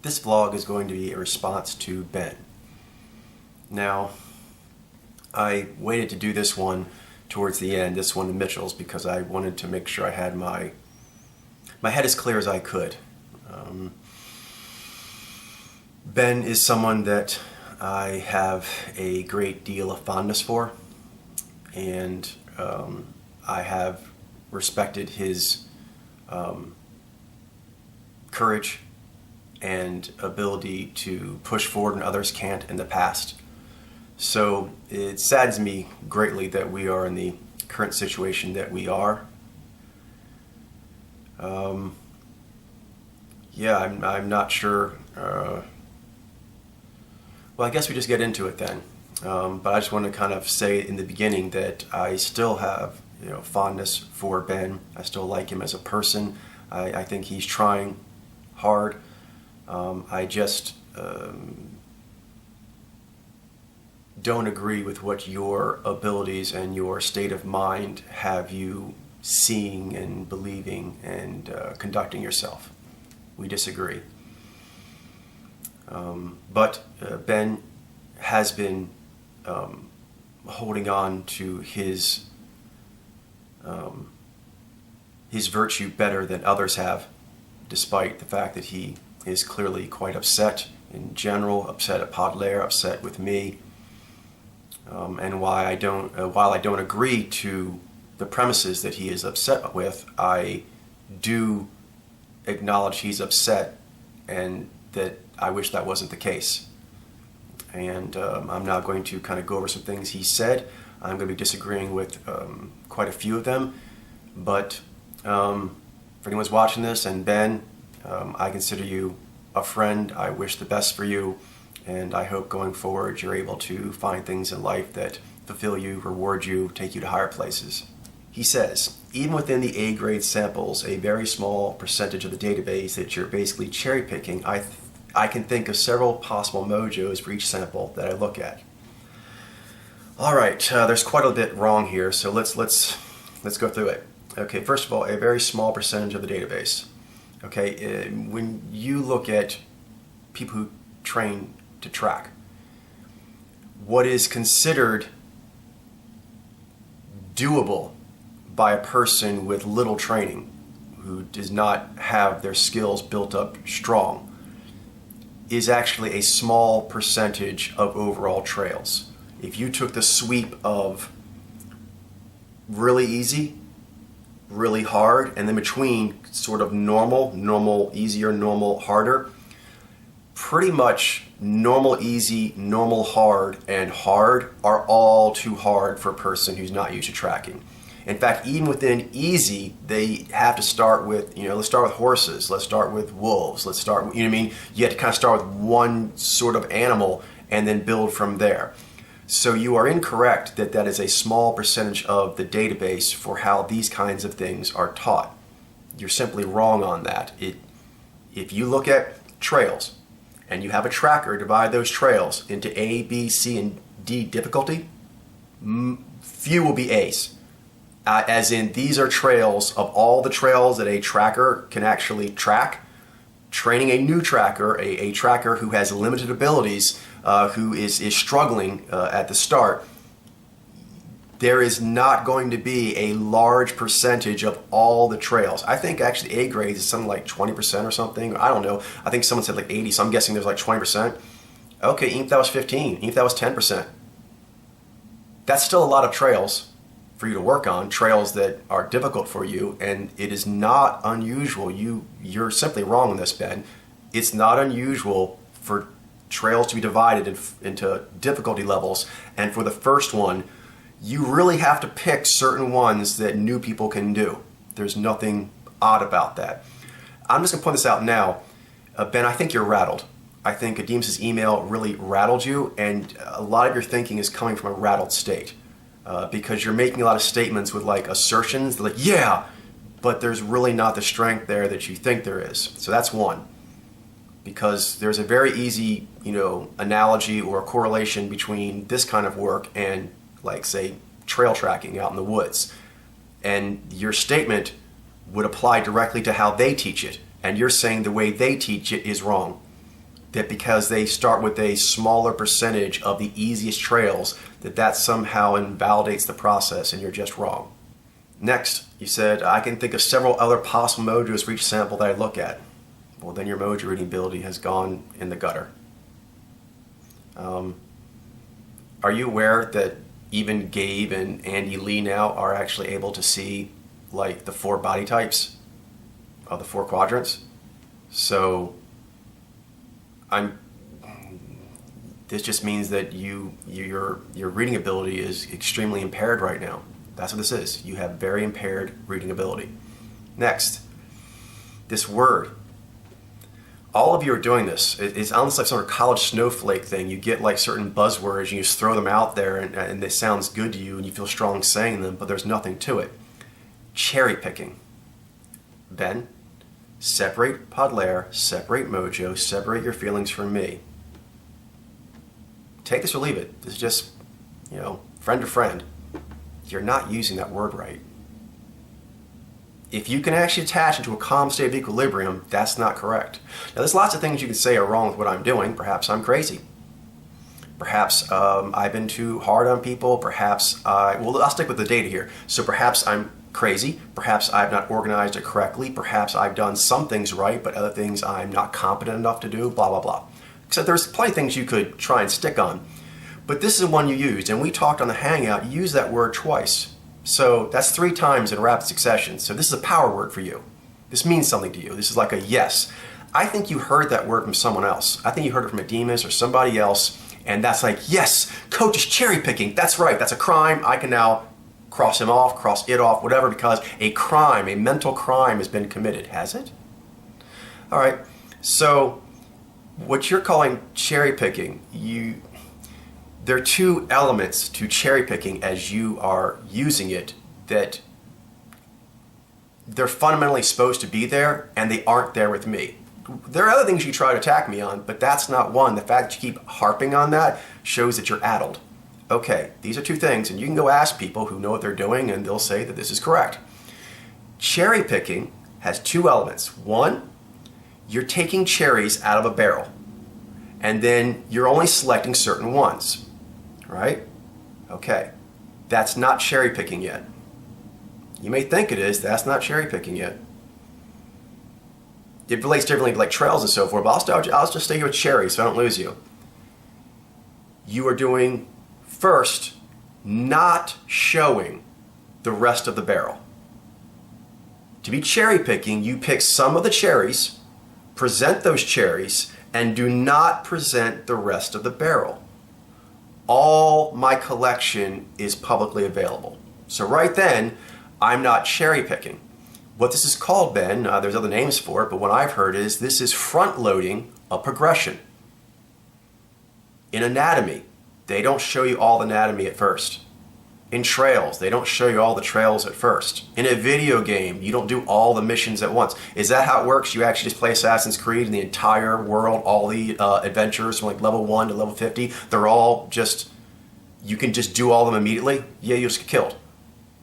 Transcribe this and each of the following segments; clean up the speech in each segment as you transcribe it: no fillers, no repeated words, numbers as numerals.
This vlog is going to be a response to Ben. Now, I waited to do this one towards the end, this one to Mitchell's, because I wanted to make sure I had my head as clear as I could. Ben is someone that I have a great deal of fondness for, and I have respected his courage and ability to push forward when others can't in the past. So it saddens me greatly that we are in the current situation that we are. Yeah, I'm not sure. Well, I guess we just get into it then. But I just want to kind of say in the beginning that I still have, fondness for Ben. I still like him as a person. I think he's trying hard. I just don't agree with what your abilities and your state of mind have you seeing and believing and conducting yourself. We disagree. But Ben has been holding on to his virtue better than others have, despite the fact that he is clearly quite upset in general, upset at Podlair, upset with me, and while I don't agree to the premises that he is upset with, I do acknowledge he's upset and that I wish that wasn't the case. And I'm now going to kind of go over some things he said. I'm going to be disagreeing with quite a few of them, but for anyone who's watching this, and Ben, I consider you a friend. I wish the best for you, and I hope going forward you're able to find things in life that fulfill you, reward you, take you to higher places. He says, even within the A-grade samples, a very small percentage of the database that you're basically cherry picking, I can think of several possible mojos for each sample that I look at. All right, there's quite a bit wrong here, so let's go through it. Okay, first of all, a very small percentage of the database. Okay, when you look at people who train to track, what is considered doable by a person with little training, who does not have their skills built up strong, is actually a small percentage of overall trails. If you took the sweep of really easy, really hard, and then between sort of normal, easier, normal, harder, pretty much normal, easy, normal, hard, and hard are all too hard for a person who's not used to tracking. In fact, even within easy, they have to start with, let's start with horses, let's start with wolves, let's start with, you have to kind of start with one sort of animal and then build from there. So you are incorrect that is a small percentage of the database for how these kinds of things are taught. You're simply wrong on that. If you look at trails and you have a tracker, divide those trails into A, B, C, and D difficulty, few will be A's. As in, these are trails of all the trails that a tracker can actually track. Training a new tracker, a tracker who has limited abilities, who is struggling at the start, there is not going to be a large percentage of all the trails. I think actually A grades is something like 20% or something. I don't know. I think someone said like 80, so I'm guessing there's like 20%. Okay, even if that was 15, even if that was 10%, that's still a lot of trails for you to work on, trails that are difficult for you, and it is not unusual. You're simply wrong on this, Ben. It's not unusual for trails to be divided into difficulty levels, and for the first one, you really have to pick certain ones that new people can do. There's nothing odd about that. I'm just going to point this out now. Ben, I think you're rattled. I think Adeem's email really rattled you, and a lot of your thinking is coming from a rattled state. Because you're making a lot of statements with like assertions, like, yeah, but there's really not the strength there that you think there is. So that's one. Because there's a very easy, analogy or a correlation between this kind of work and, like, say, trail tracking out in the woods. And your statement would apply directly to how they teach it. And you're saying the way they teach it is wrong. that because they start with a smaller percentage of the easiest trails, that somehow invalidates the process and you're just wrong. Next, you said, I can think of several other possible mojos for each sample that I look at. Well, then your mojo reading ability has gone in the gutter. Are you aware that even Gabe and Andy Lee now are actually able to see like the 4 body types of the 4 quadrants? So this just means that your reading ability is extremely impaired right now. That's what this is. You have very impaired reading ability. Next, this word. All of you are doing this. It's almost like some sort of college snowflake thing. You get like certain buzzwords and you just throw them out there and it sounds good to you and you feel strong saying them, but there's nothing to it. Cherry picking. Ben, separate Podlair, separate Mojo, separate your feelings from me. Take this or leave it. This is just, friend to friend. You're not using that word right. If you can actually attach it to a calm state of equilibrium, that's not correct. Now, there's lots of things you can say are wrong with what I'm doing. Perhaps I'm crazy. Perhaps I've been too hard on people. Perhaps I'll stick with the data here. So perhaps I'm crazy. Perhaps I've not organized it correctly. Perhaps I've done some things right, but other things I'm not competent enough to do, blah, blah, blah. So there's plenty of things you could try and stick on. But this is the one you used, and we talked on the Hangout, you used that word twice. So that's 3 times in rapid succession. So this is a power word for you. This means something to you. This is like a yes. I think you heard that word from someone else. I think you heard it from a Demas or somebody else, and that's like, yes, coach is cherry picking. That's right, that's a crime. I can now cross him off, cross it off, whatever, because a crime, a mental crime has been committed. Has it? All right, so what you're calling cherry picking, there are 2 elements to cherry picking as you are using it that they're fundamentally supposed to be there and they aren't there with me. There are other things you try to attack me on, but that's not one. The fact that you keep harping on that shows that you're addled. Okay, these are 2 things, and you can go ask people who know what they're doing and they'll say that this is correct. Cherry picking has 2 elements. One, you're taking cherries out of a barrel and then you're only selecting certain ones. Right? Okay. That's not cherry picking yet. You may think it is. That's not cherry picking yet. It relates differently to like trails and so forth, but I'll just stay here with cherries so I don't lose you. You are doing first not showing the rest of the barrel. To be cherry picking, you pick some of the cherries, present those cherries, and do not present the rest of the barrel. All my collection is publicly available. So right then, I'm not cherry picking. What this is called, Ben, there's other names for it, but what I've heard is this is front loading a progression. In anatomy, they don't show you all the anatomy at first. In trails, they don't show you all the trails at first. In a video game, you don't do all the missions at once. Is that how it works? You actually just play Assassin's Creed and the entire world, all the adventures from like level 1 to level 50, they're all just, you can just do all of them immediately? Yeah, you'll just get killed.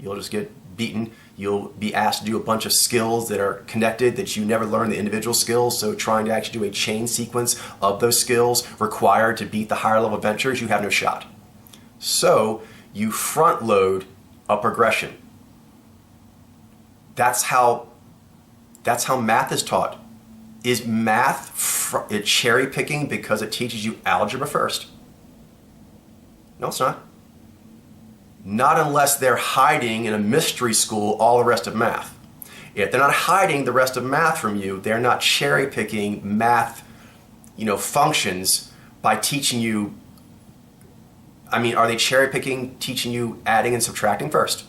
You'll just get beaten. You'll be asked to do a bunch of skills that are connected that you never learn the individual skills, so trying to actually do a chain sequence of those skills required to beat the higher level adventures, you have no shot. So, you front load a progression. That's how math is taught. Is math cherry picking because it teaches you algebra first? No, it's not. Not unless they're hiding in a mystery school all the rest of math. If they're not hiding the rest of math from you, they're not cherry picking math, functions by teaching you. Are they cherry picking, teaching you adding and subtracting first?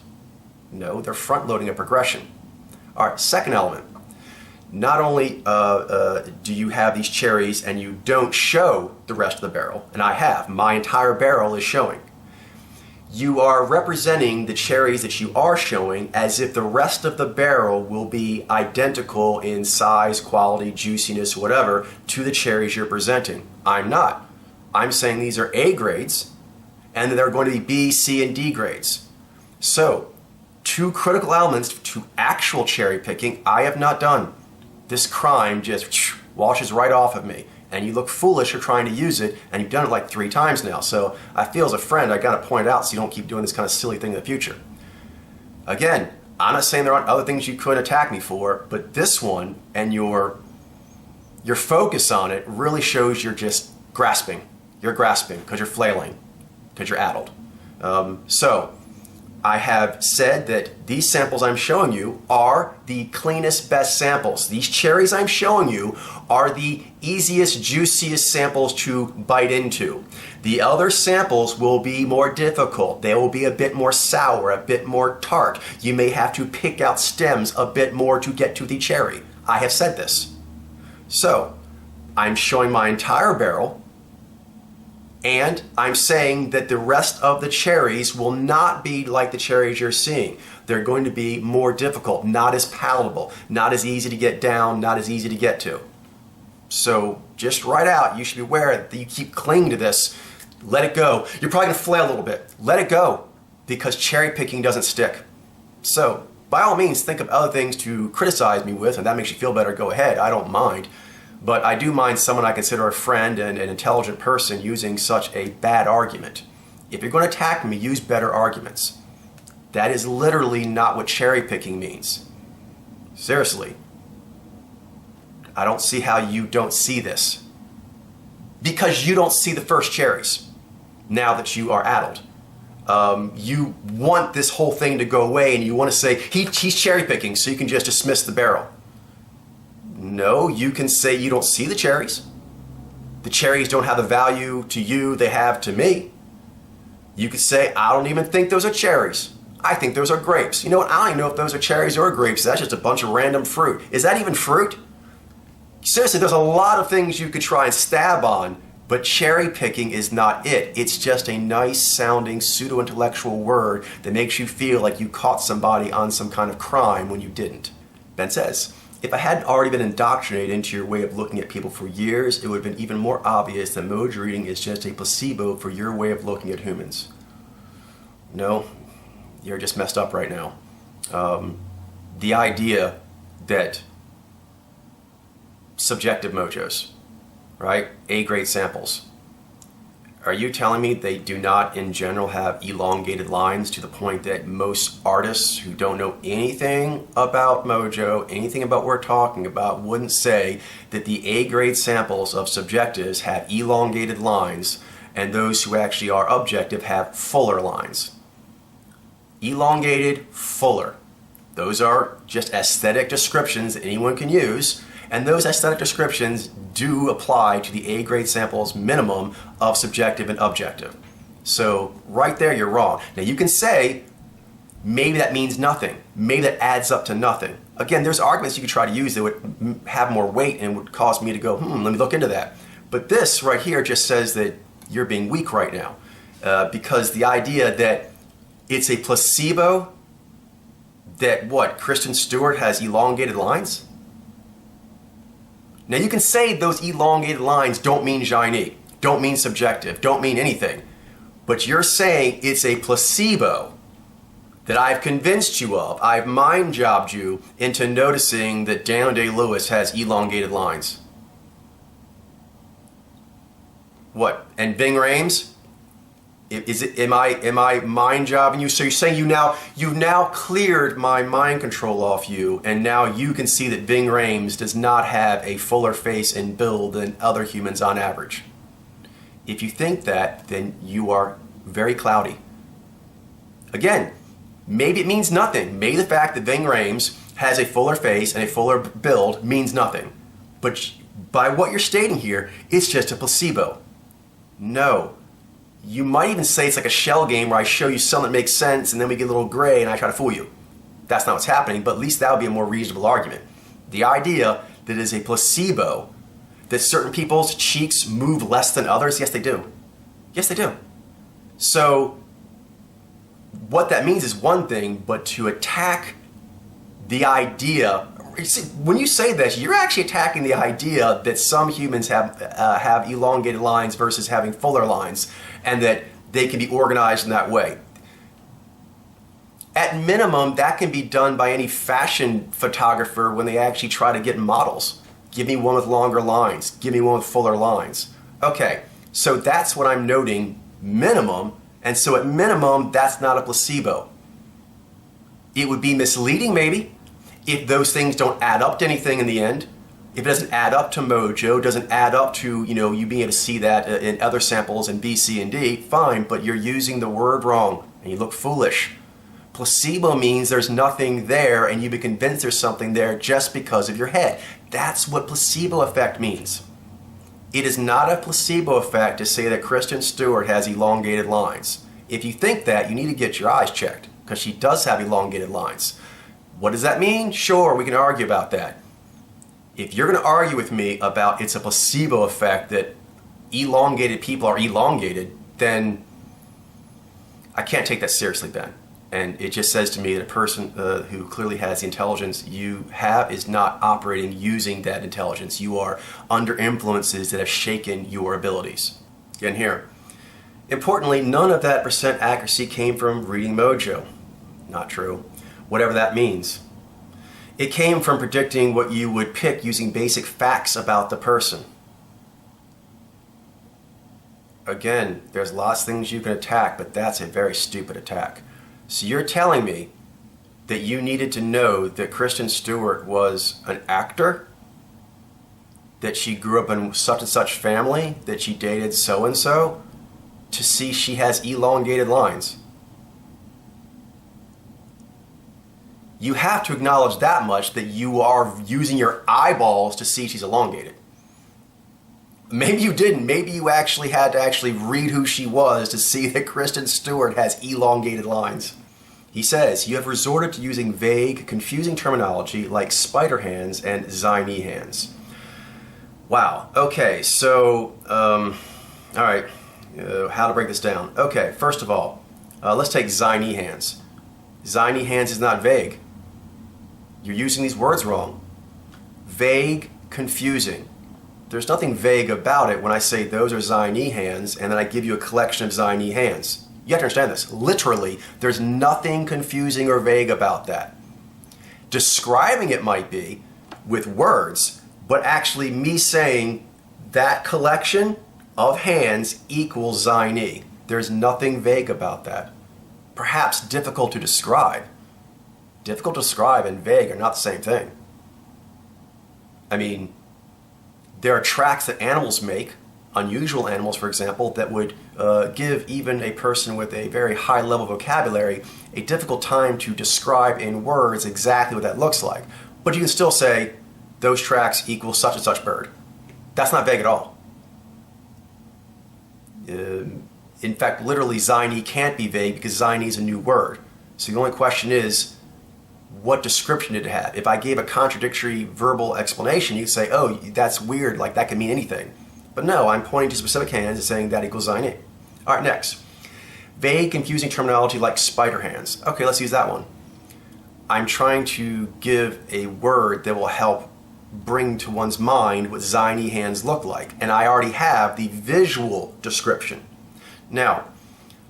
No, they're front loading a progression. All right, second element. Not only do you have these cherries and you don't show the rest of the barrel, and I have, my entire barrel is showing. You are representing the cherries that you are showing as if the rest of the barrel will be identical in size, quality, juiciness, whatever, to the cherries you're presenting. I'm not. I'm saying these are A grades, and that they're going to be B, C, and D grades. So, 2 critical elements to actual cherry picking I have not done. This crime just washes right off of me. and you look foolish for trying to use it, and you've done it like 3 times now. So I feel as a friend, I got to point it out so you don't keep doing this kind of silly thing in the future. Again, I'm not saying there aren't other things you could attack me for, but this one and your focus on it really shows you're just grasping. You're grasping because you're flailing, because you're addled. So I have said that these samples I'm showing you are the cleanest, best samples. These cherries I'm showing you are the easiest, juiciest samples to bite into. The other samples will be more difficult. They will be a bit more sour, a bit more tart. You may have to pick out stems a bit more to get to the cherry. I have said this. So I'm showing my entire barrel, and I'm saying that the rest of the cherries will not be like the cherries you're seeing. They're going to be more difficult, not as palatable, not as easy to get down, not as easy to get to. So just right out, you should be aware that you keep clinging to this. Let it go. You're probably going to flail a little bit. Let it go, because cherry picking doesn't stick. So by all means, think of other things to criticize me with, and that makes you feel better, go ahead. I don't mind. But I do mind someone I consider a friend and an intelligent person using such a bad argument. If you're going to attack me, use better arguments. That is literally not what cherry picking means. Seriously. I don't see how you don't see this. Because you don't see the first cherries now that you are addled. You want this whole thing to go away, and you want to say, he's cherry picking, so you can just dismiss the barrel. No, you can say you don't see the cherries. The cherries don't have the value to you they have to me. You could say, I don't even think those are cherries. I think those are grapes. You know what? I don't even know if those are cherries or grapes. That's just a bunch of random fruit. Is that even fruit? Seriously, there's a lot of things you could try and stab on, but cherry picking is not it. It's just a nice sounding pseudo-intellectual word that makes you feel like you caught somebody on some kind of crime when you didn't. Ben says, if I hadn't already been indoctrinated into your way of looking at people for years, it would have been even more obvious that Mojo reading is just a placebo for your way of looking at humans. No, you're just messed up right now. The idea that subjective mojos, right? A-grade samples. Are you telling me they do not in general have elongated lines to the point that most artists who don't know anything about Mojo, anything about what we're talking about, wouldn't say that the A-grade samples of subjectives have elongated lines and those who actually are objective have fuller lines? Elongated, fuller. Those are just aesthetic descriptions that anyone can use. And those aesthetic descriptions do apply to the A-grade samples minimum of subjective and objective. So right there, you're wrong. Now you can say, maybe that means nothing. Maybe that adds up to nothing. Again, there's arguments you could try to use that would have more weight and would cause me to go, let me look into that. But this right here just says that you're being weak right now. Because the idea that it's a placebo that Kristen Stewart has elongated lines? Now you can say those elongated lines don't mean Zhai, don't mean subjective, don't mean anything. But you're saying it's a placebo that I've convinced you of. I've mind jobbed you into noticing that Daniel Day-Lewis has elongated lines. What? And Ving Rhames? Am I mind jobbing you? So you're saying you've now cleared my mind control off you, and now you can see that Ving Rhames does not have a fuller face and build than other humans on average. If you think that, then you are very cloudy. Again, maybe it means nothing. Maybe the fact that Ving Rhames has a fuller face and a fuller build means nothing. But by what you're stating here, it's just a placebo. No. You might even say it's like a shell game where I show you something that makes sense and then we get a little gray and I try to fool you. That's not what's happening, but at least that would be a more reasonable argument. The idea that it is a placebo, that certain people's cheeks move less than others, yes they do. Yes they do. So what that means is one thing, but to attack the idea, see, when you say this, you're actually attacking the idea that some humans have elongated lines versus having fuller lines, and that they can be organized in that way. At minimum, that can be done by any fashion photographer when they actually try to get models. Give me one with longer lines. Give me one with fuller lines. Okay, so that's what I'm noting, minimum. And so at minimum, that's not a placebo. It would be misleading maybe if those things don't add up to anything in the end. If it doesn't add up to mojo, doesn't add up to, you being able to see that in other samples in B, C, and D, fine, but you're using the word wrong and you look foolish. Placebo means there's nothing there and you've been convinced there's something there just because of your head. That's what placebo effect means. It is not a placebo effect to say that Kristen Stewart has elongated lines. If you think that, you need to get your eyes checked because she does have elongated lines. What does that mean? Sure, we can argue about that. If you're going to argue with me about it's a placebo effect that elongated people are elongated, then I can't take that seriously, Ben. And it just says to me that a person who clearly has the intelligence you have is not operating using that intelligence. You are under influences that have shaken your abilities. Again here. Importantly, none of that percent accuracy came from reading mojo. Not true. Whatever that means. It came from predicting what you would pick using basic facts about the person. Again, there's lots of things you can attack, but that's a very stupid attack. So you're telling me that you needed to know that Kristen Stewart was an actor? That she grew up in such and such family? That she dated so-and-so? To see she has elongated lines? You have to acknowledge that much, that you are using your eyeballs to see she's elongated. Maybe you didn't. Maybe you actually had to read who she was to see that Kristen Stewart has elongated lines. He says, you have resorted to using vague, confusing terminology like spider hands and ziny hands. Wow. Okay, so, all right, how to break this down. Okay, first of all, let's take ziny hands. Ziny hands is not vague. You're using these words wrong. Vague, confusing. There's nothing vague about it when I say those are ziny hands and then I give you a collection of ziny hands. You have to understand this. Literally, there's nothing confusing or vague about that. Describing it might be with words, but actually me saying that collection of hands equals ziny. There's nothing vague about that. Perhaps difficult to describe. Difficult to describe and vague are not the same thing. I mean, there are tracks that animals make, unusual animals, for example, that would give even a person with a very high level vocabulary a difficult time to describe in words exactly what that looks like. But you can still say, those tracks equal such and such bird. That's not vague at all. In fact, literally, ziny can't be vague because ziny is a new word. So the only question is, what description did it have? If I gave a contradictory verbal explanation, you'd say, oh, that's weird, like that could mean anything. But no, I'm pointing to specific hands and saying that equals ziny. All right, next. Vague, confusing terminology like spider hands. Okay, let's use that one. I'm trying to give a word that will help bring to one's mind what ziny hands look like. And I already have the visual description. Now,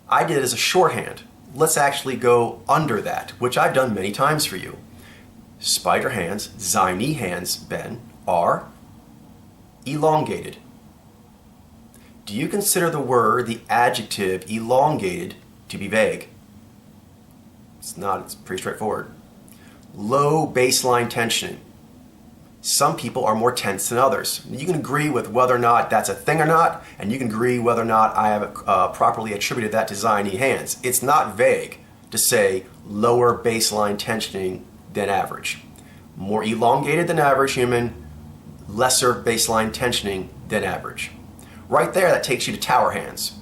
I did it as a shorthand. Let's actually go under that, which I've done many times for you. Spider hands, ziny hands, Ben, are elongated. Do you consider the word, the adjective, elongated to be vague? It's not, it's pretty straightforward. Low baseline tensioning. Some people are more tense than others. You can agree with whether or not that's a thing or not, and you can agree whether or not I have properly attributed that to ziny hands. It's not vague to say lower baseline tensioning than average. More elongated than average human, lesser baseline tensioning than average. Right there, that takes you to tower hands.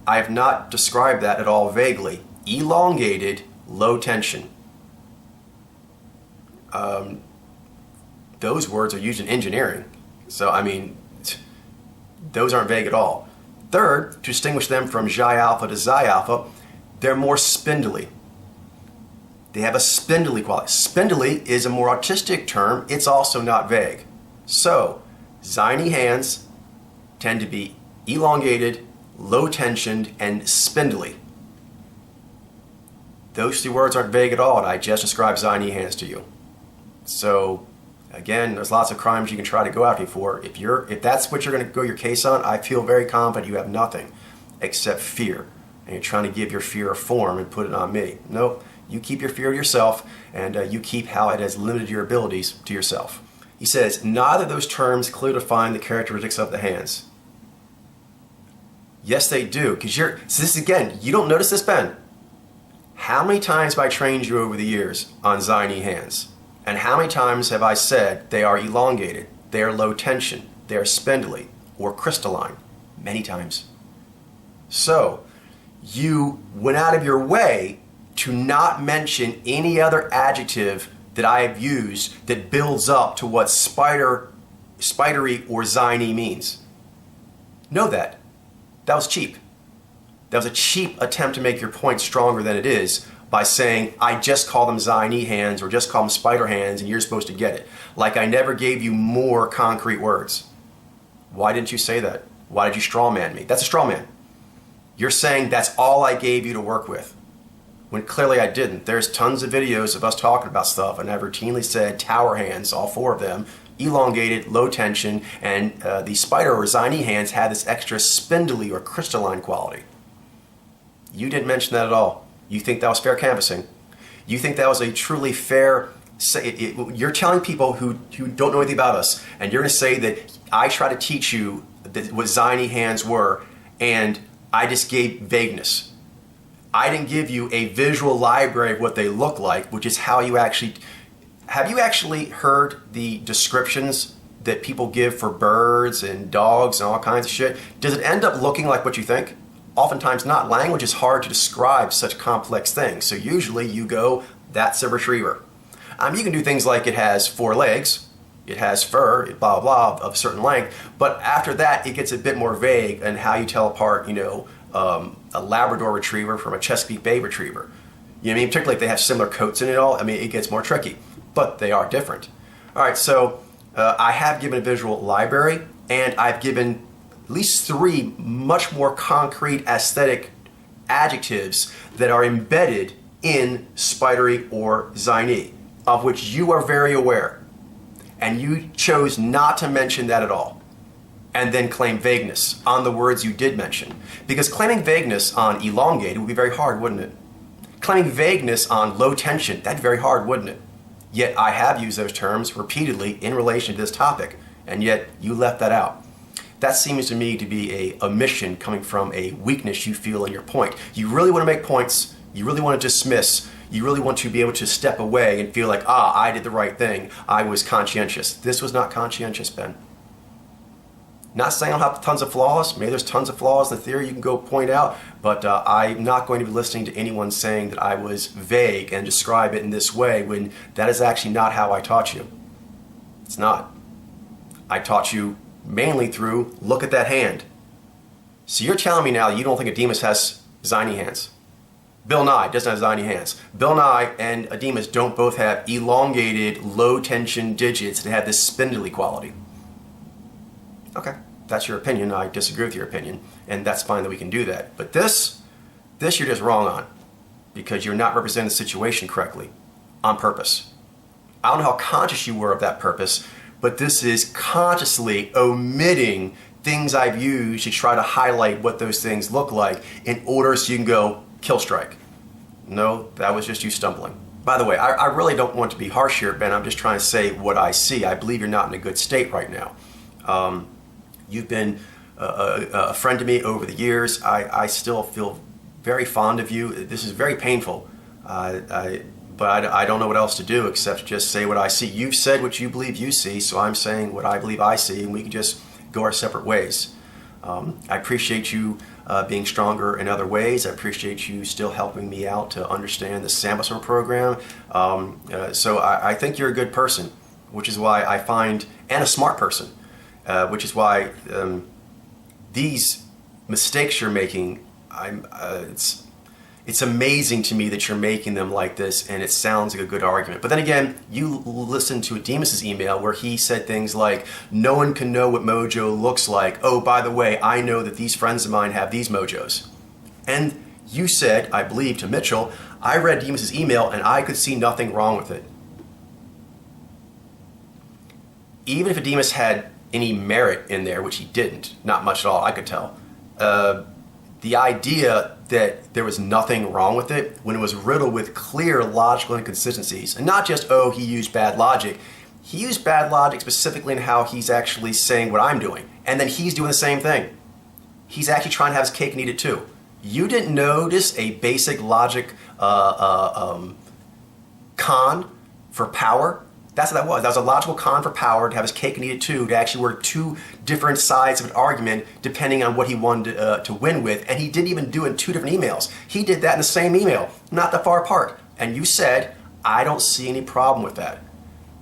I have not described that at all vaguely. Elongated, low tension. Those words are used in engineering. So, I mean, those aren't vague at all. Third, to distinguish them from Xi alpha to Xi alpha, they're more spindly. They have a spindly quality. Spindly is a more artistic term. It's also not vague. So, ziny hands tend to be elongated, low tensioned, and spindly. Those three words aren't vague at all, and I just described ziny hands to you. So, Again, there's lots of crimes you can try to go after me for. If that's what you're going to go your case on, I feel very confident you have nothing except fear. And you're trying to give your fear a form and put it on me. Nope. You keep your fear to yourself, and you keep how it has limited your abilities to yourself. He says, neither of those terms clearly define the characteristics of the hands. Yes, they do. Because so this again, you don't notice this, Ben. How many times have I trained you over the years on Xi Ni hands? And how many times have I said they are elongated, they are low tension, they are spindly, or crystalline? Many times. So, you went out of your way to not mention any other adjective that I have used that builds up to what spidery or Xi Ni means. Know that. That was cheap. That was a cheap attempt to make your point stronger than it is by saying, I just call them Xi Ni hands or just call them spider hands and you're supposed to get it. Like I never gave you more concrete words. Why didn't you say that? Why did you straw man me? That's a straw man. You're saying that's all I gave you to work with, when clearly I didn't. There's tons of videos of us talking about stuff, and I've routinely said tower hands, all four of them, elongated, low tension, and the spider or Xi Ni hands had this extra spindly or crystalline quality. You didn't mention that at all. You think that was fair canvassing. You think that was a truly fair... You're telling people who don't know anything about us, and you're going to say that I try to teach you what Xi Ni hands were, and I just gave vagueness. I didn't give you a visual library of what they look like, which is how you actually... Have you actually heard the descriptions that people give for birds and dogs and all kinds of shit? Does it end up looking like what you think? Oftentimes not. Language is hard to describe such complex things. So usually you go, that's a retriever. You can do things like it has 4 legs, it has fur, blah, blah, of a certain length. But after that, it gets a bit more vague in how you tell apart, a Labrador retriever from a Chesapeake Bay retriever. You know what I mean? Particularly if they have similar coats in it all, it gets more tricky. But they are different. All right, so I have given a visual library, and I've given at least 3 much more concrete aesthetic adjectives that are embedded in spidery or Xi Ni, of which you are very aware. And you chose not to mention that at all, and then claim vagueness on the words you did mention. Because claiming vagueness on elongated would be very hard, wouldn't it? Claiming vagueness on low tension, that'd be very hard, wouldn't it? Yet I have used those terms repeatedly in relation to this topic, and yet you left that out. That seems to me to be a omission coming from a weakness you feel in your point. You really want to make points, you really want to dismiss, you really want to be able to step away and feel like, I did the right thing, I was conscientious. This was not conscientious, Ben. Not saying I don't have tons of flaws. Maybe there's tons of flaws in the theory you can go point out, but I'm not going to be listening to anyone saying that I was vague and describe it in this way when that is actually not how I taught you. It's not. I taught you mainly through, look at that hand. So you're telling me now you don't think Ademus has Xi Ni hands. Bill Nye doesn't have Xi Ni hands. Bill Nye and Ademus don't both have elongated, low-tension digits that have this spindly quality. Okay, that's your opinion. I disagree with your opinion, and that's fine that we can do that. But this you're just wrong on, because you're not representing the situation correctly, on purpose. I don't know how conscious you were of that purpose, but this is consciously omitting things I've used to try to highlight what those things look like in order so you can go, kill strike. No, that was just you stumbling. By the way, I really don't want to be harsh here, Ben. I'm just trying to say what I see. I believe you're not in a good state right now. You've been a friend to me over the years. I still feel very fond of you. This is very painful, but I don't know what else to do except just say what I see. You've said what you believe you see, so I'm saying what I believe I see, and we can just go our separate ways. I appreciate you being stronger in other ways. I appreciate you still helping me out to understand the Sambasar program. So I think you're a good person, which is why I find, and a smart person, which is why these mistakes you're making, it's amazing to me that you're making them like this, and it sounds like a good argument. But then again, you listen to Ademus's email where he said things like, no one can know what mojo looks like. Oh, by the way, I know that these friends of mine have these mojos. And you said, I believe, to Mitchell, I read Ademus's email and I could see nothing wrong with it. even if Ademus had any merit in there, which he didn't, not much at all, I could tell, the idea that there was nothing wrong with it when it was riddled with clear logical inconsistencies, and not just, oh, he used bad logic. He used bad logic specifically in how he's actually saying what I'm doing, and then he's doing the same thing. He's actually trying to have his cake and eat it too. You didn't notice a basic logic con for power? That's what that was. That was a logical con for power, to have his cake and eat it too, to actually work two different sides of an argument depending on what he wanted to win with. And he didn't even do it in two different emails. He did that in the same email, not that far apart. And you said, I don't see any problem with that.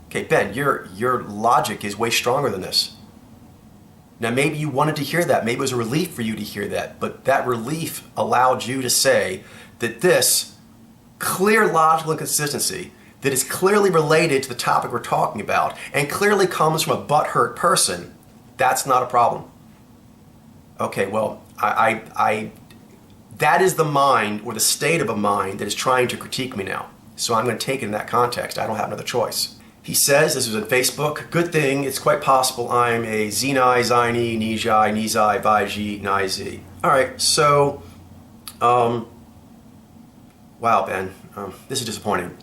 Okay, Ben, your logic is way stronger than this. Now, maybe you wanted to hear that. Maybe it was a relief for you to hear that. But that relief allowed you to say that this clear logical inconsistency that is clearly related to the topic we're talking about and clearly comes from a butthurt person, that's not a problem. Okay, well, I that is the mind or the state of a mind that is trying to critique me now. So I'm going to take it in that context. I don't have another choice. He says, this is on Facebook, good thing, it's quite possible I'm a Zenai, Zini, Nijai, Nizai, Vaiji, Nizi. All right, so, wow, Ben, this is disappointing.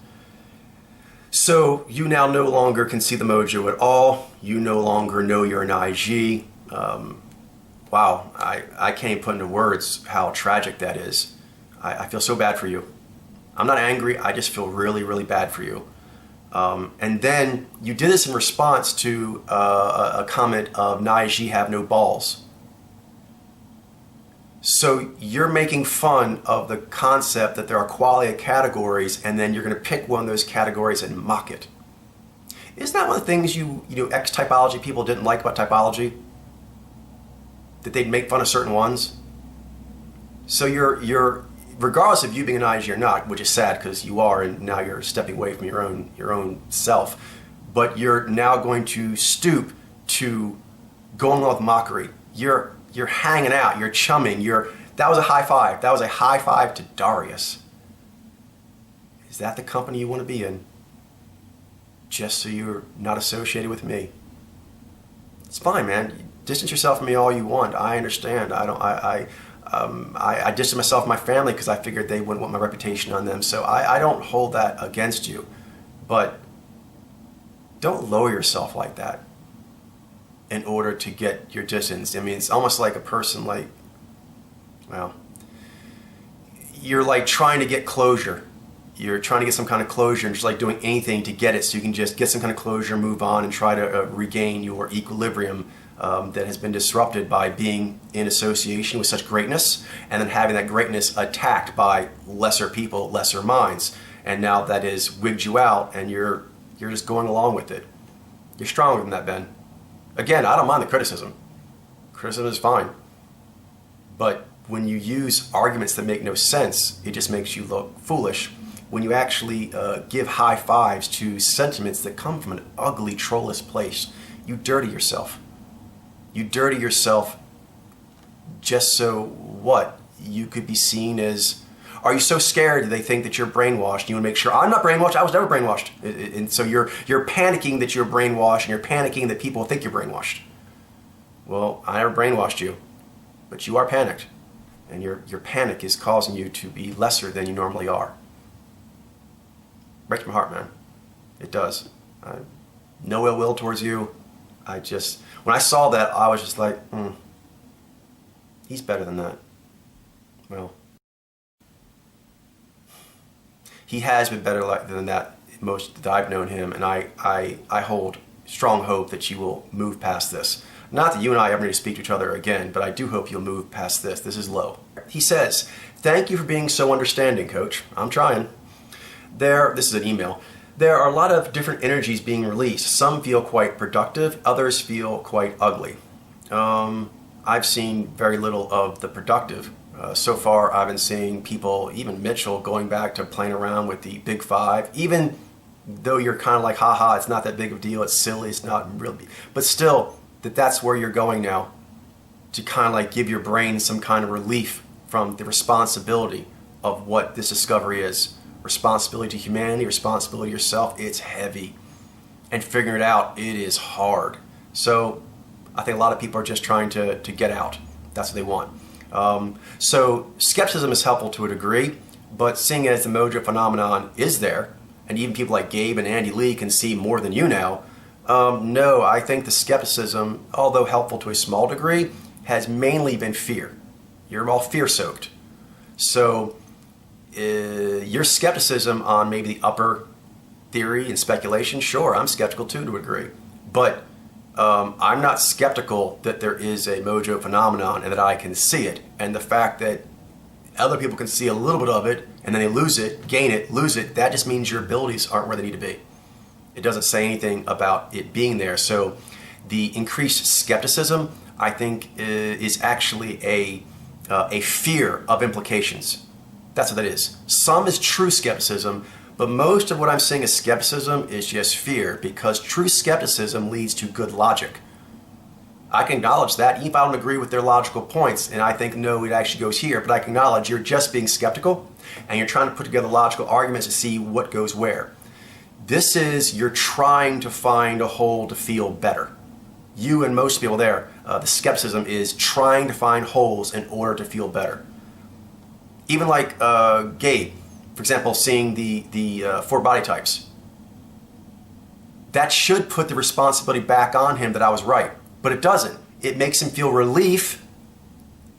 So you now no longer can see the mojo at all. You no longer know you're an IG. Wow, I can't even put into words how tragic that is. I feel so bad for you. I'm not angry, I just feel really, really bad for you. And then you did this in response to a comment of Naiji have no balls. So you're making fun of the concept that there are qualia categories, and then you're going to pick one of those categories and mock it. Isn't that one of the things ex-typology people didn't like about typology? That they'd make fun of certain ones? So you're regardless of you being an IG or not, which is sad because you are, and now you're stepping away from your own self, but you're now going to stoop to going on with mockery. You're hanging out, you're chumming, that was a high five. That was a high five to Darius. Is that the company you want to be in? Just so you're not associated with me. It's fine, man. Distance yourself from me all you want. I understand. I distanced myself from my family because I figured they wouldn't want my reputation on them. So I don't hold that against you. But don't lower yourself like that in order to get your distance. I mean, it's almost like a person you're like trying to get closure. You're trying to get some kind of closure and just like doing anything to get it so you can just get some kind of closure, move on, and try to regain your equilibrium that has been disrupted by being in association with such greatness and then having that greatness attacked by lesser people, lesser minds. And now that is wigged you out and you're just going along with it. You're stronger than that, Ben. Again, I don't mind the criticism. Criticism is fine. But when you use arguments that make no sense, it just makes you look foolish. When you actually give high fives to sentiments that come from an ugly, trollless place, you dirty yourself. You dirty yourself just so what? You could be seen as... Are you so scared that they think that you're brainwashed? You want to make sure, I'm not brainwashed, I was never brainwashed. And so you're panicking that you're brainwashed and you're panicking that people think you're brainwashed. Well, I never brainwashed you, but you are panicked. And your panic is causing you to be lesser than you normally are. Breaks my heart, man. It does. No ill will towards you. When I saw that, I was just like, he's better than that. Well, he has been better than that most that I've known him, and I hold strong hope that you will move past this. Not that you and I ever need to speak to each other again, but I do hope you'll move past this. This is low. He says, thank you for being so understanding, Coach. I'm trying. This is an email. There are a lot of different energies being released. Some feel quite productive, others feel quite ugly. I've seen very little of the productive. So far, I've been seeing people, even Mitchell, going back to playing around with the Big Five, even though you're kind of like, haha, it's not that big of a deal, it's silly, it's not really, but still, that's where you're going now, to kind of like give your brain some kind of relief from the responsibility of what this discovery is. Responsibility to humanity, responsibility to yourself, it's heavy. and figuring it out, it is hard. So I think a lot of people are just trying to get out. That's what they want. So skepticism is helpful to a degree, but seeing as the mojo phenomenon is there, and even people like Gabe and Andy Lee can see more than you now, no, I think the skepticism, although helpful to a small degree, has mainly been fear. You're all fear-soaked. So your skepticism on maybe the upper theory and speculation, sure, I'm skeptical too to a degree. But I'm not skeptical that there is a mojo phenomenon and that I can see it. And the fact that other people can see a little bit of it and then they lose it, gain it, lose it, that just means your abilities aren't where they need to be. It doesn't say anything about it being there. So the increased skepticism, I think, is actually a fear of implications. That's what that is. Some is true skepticism, but most of what I'm saying as skepticism is just fear, because true skepticism leads to good logic. I can acknowledge that, even if I don't agree with their logical points, and I think, no, it actually goes here, but I can acknowledge you're just being skeptical, and you're trying to put together logical arguments to see what goes where. This is, you're trying to find a hole to feel better. You and most people there, the skepticism is trying to find holes in order to feel better. Even like Gabe, for example, seeing the 4 body types. That should put the responsibility back on him that I was right, but it doesn't. It makes him feel relief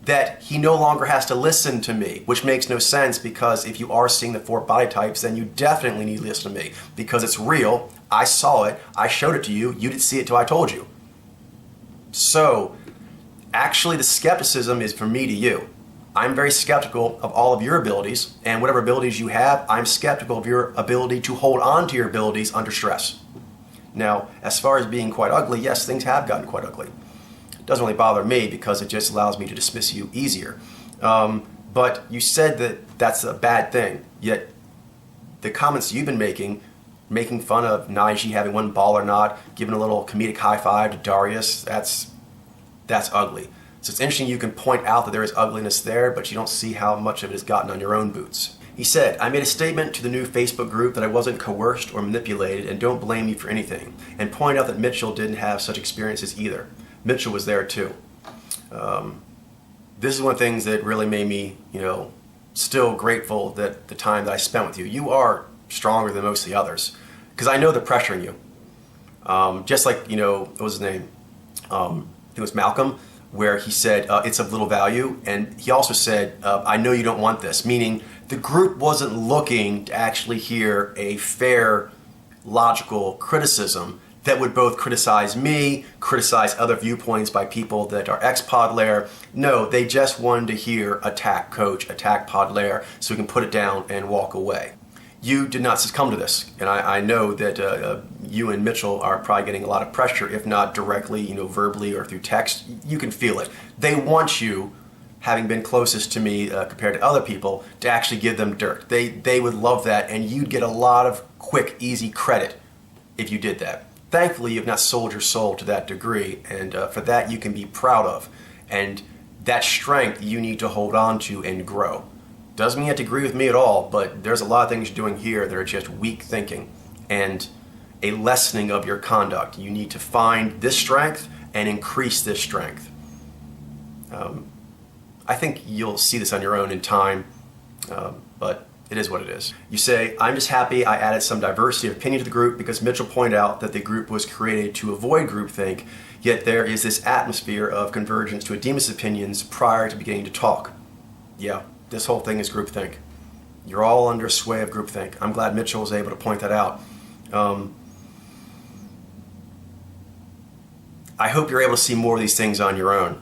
that he no longer has to listen to me, which makes no sense, because if you are seeing the 4 body types, then you definitely need to listen to me, because it's real. I saw it. I showed it to you. You didn't see it till I told you. So actually the skepticism is from me to you. I'm very skeptical of all of your abilities, and whatever abilities you have, I'm skeptical of your ability to hold on to your abilities under stress. Now, as far as being quite ugly, yes, things have gotten quite ugly. It doesn't really bother me because it just allows me to dismiss you easier. But you said that that's a bad thing, yet the comments you've been making fun of Naiji having one ball or not, giving a little comedic high five to Darius, that's ugly. So it's interesting you can point out that there is ugliness there, but you don't see how much of it has gotten on your own boots. He said, I made a statement to the new Facebook group that I wasn't coerced or manipulated and don't blame you for anything, and point out that Mitchell didn't have such experiences either. Mitchell was there too. This is one of the things that really made me, still grateful that the time that I spent with you. You are stronger than most of the others, because I know they're pressuring you. Just like, what was his name? I think it was Malcolm, where he said, it's of little value. And he also said, I know you don't want this, meaning the group wasn't looking to actually hear a fair, logical criticism that would both criticize me, criticize other viewpoints by people that are ex-Podlair. No, they just wanted to hear attack Coach, attack Podlair, so we can put it down and walk away. You did not succumb to this, and I know that you and Mitchell are probably getting a lot of pressure, if not directly, verbally or through text. You can feel it. They want you, having been closest to me compared to other people, to actually give them dirt. They would love that, and you'd get a lot of quick, easy credit if you did that. Thankfully, you've not sold your soul to that degree, and for that you can be proud of. And that strength you need to hold on to and grow. Doesn't mean you have to agree with me at all, but there's a lot of things you're doing here that are just weak thinking and a lessening of your conduct. You need to find this strength and increase this strength. I think you'll see this on your own in time, but it is what it is. You say, I'm just happy I added some diversity of opinion to the group because Mitchell pointed out that the group was created to avoid groupthink, yet there is this atmosphere of convergence to Demas' opinions prior to beginning to talk. Yeah, this whole thing is groupthink. You're all under a sway of groupthink. I'm glad Mitchell was able to point that out. I hope you're able to see more of these things on your own,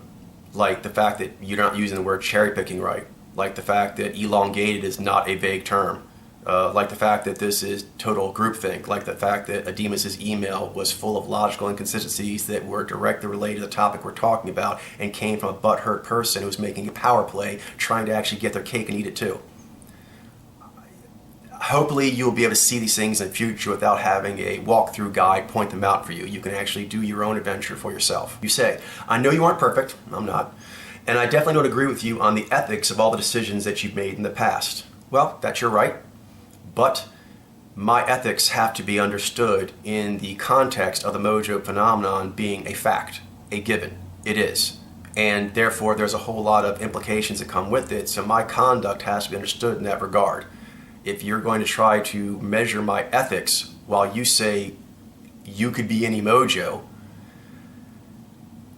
like the fact that you're not using the word cherry picking right, like the fact that elongated is not a vague term, like the fact that this is total groupthink, like the fact that Ademus's email was full of logical inconsistencies that were directly related to the topic we're talking about and came from a butthurt person who was making a power play trying to actually get their cake and eat it too. Hopefully you'll be able to see these things in the future without having a walkthrough guide point them out for you. You can actually do your own adventure for yourself. You say, I know you aren't perfect. I'm not. And I definitely don't agree with you on the ethics of all the decisions that you've made in the past. Well, that's your right. But my ethics have to be understood in the context of the mojo phenomenon being a fact, a given. It is. And therefore, there's a whole lot of implications that come with it, so my conduct has to be understood in that regard. If you're going to try to measure my ethics while you say you could be any mojo,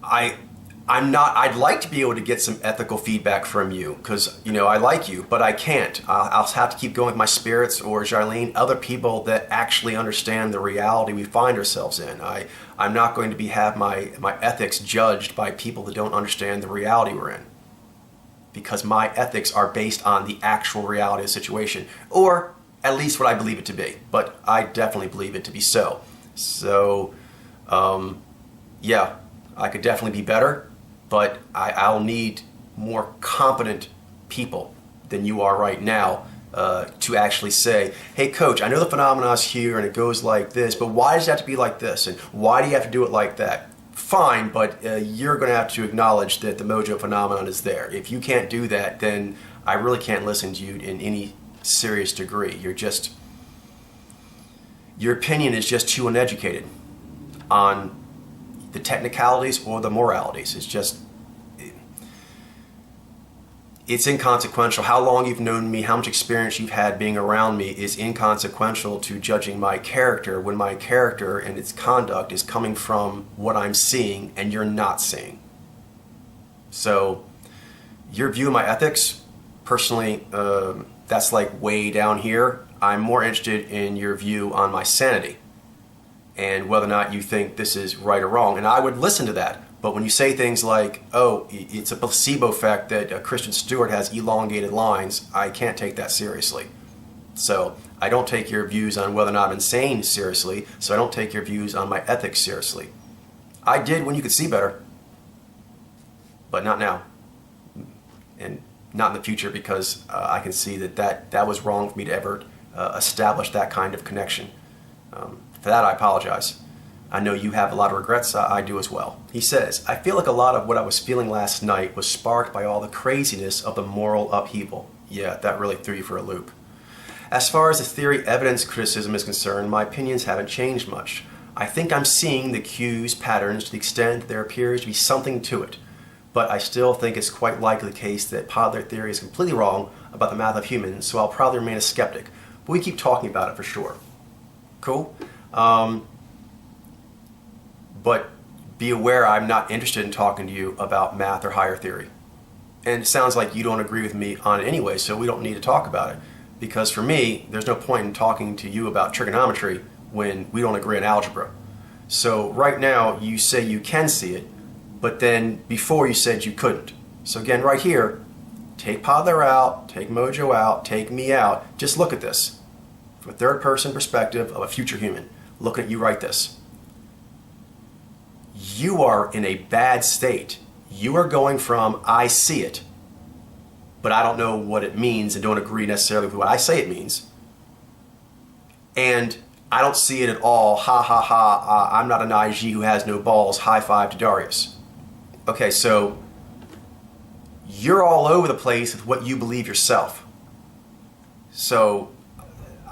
I'd like to be able to get some ethical feedback from you because, I like you, but I can't. I'll have to keep going with my spirits or Jarlene, other people that actually understand the reality we find ourselves in. I'm not going to have my ethics judged by people that don't understand the reality we're in, because my ethics are based on the actual reality of the situation, or at least what I believe it to be. But I definitely believe it to be so. So, yeah, I could definitely be better. But I'll need more competent people than you are right now to actually say, hey, coach, I know the phenomenon's here and it goes like this, but why does it have to be like this? And why do you have to do it like that? Fine, but you're going to have to acknowledge that the mojo phenomenon is there. If you can't do that, then I really can't listen to you in any serious degree. Your opinion is just too uneducated on the technicalities or the moralities. It's inconsequential. How long you've known me, how much experience you've had being around me is inconsequential to judging my character when my character and its conduct is coming from what I'm seeing and you're not seeing. So your view of my ethics, personally, that's like way down here. I'm more interested in your view on my sanity and whether or not you think this is right or wrong. And I would listen to that. But when you say things like, oh, it's a placebo effect that Christian Stewart has elongated lines, I can't take that seriously. So I don't take your views on whether or not I'm insane seriously, so I don't take your views on my ethics seriously. I did when you could see better, but not now. And not in the future, because I can see that was wrong for me to ever establish that kind of connection. For that, I apologize. I know you have a lot of regrets. I do as well. He says, I feel like a lot of what I was feeling last night was sparked by all the craziness of the moral upheaval. Yeah, that really threw you for a loop. As far as the theory evidence criticism is concerned, my opinions haven't changed much. I think I'm seeing the cues, patterns, to the extent that there appears to be something to it. But I still think it's quite likely the case that Podler theory is completely wrong about the math of humans, so I'll probably remain a skeptic. But we keep talking about it for sure. Cool? But be aware I'm not interested in talking to you about math or higher theory. And it sounds like you don't agree with me on it anyway, so we don't need to talk about it. Because for me, there's no point in talking to you about trigonometry when we don't agree on algebra. So right now, you say you can see it, but then before you said you couldn't. So again, right here, take Podler out, take Mojo out, take me out. Just look at this from a third-person perspective of a future human. Look at you write this. You are in a bad state. You are going from I see it, but I don't know what it means and don't agree necessarily with what I say it means. And I don't see it at all. Ha ha ha, I'm not an IG who has no balls. High five to Darius. Okay, so you're all over the place with what you believe yourself. So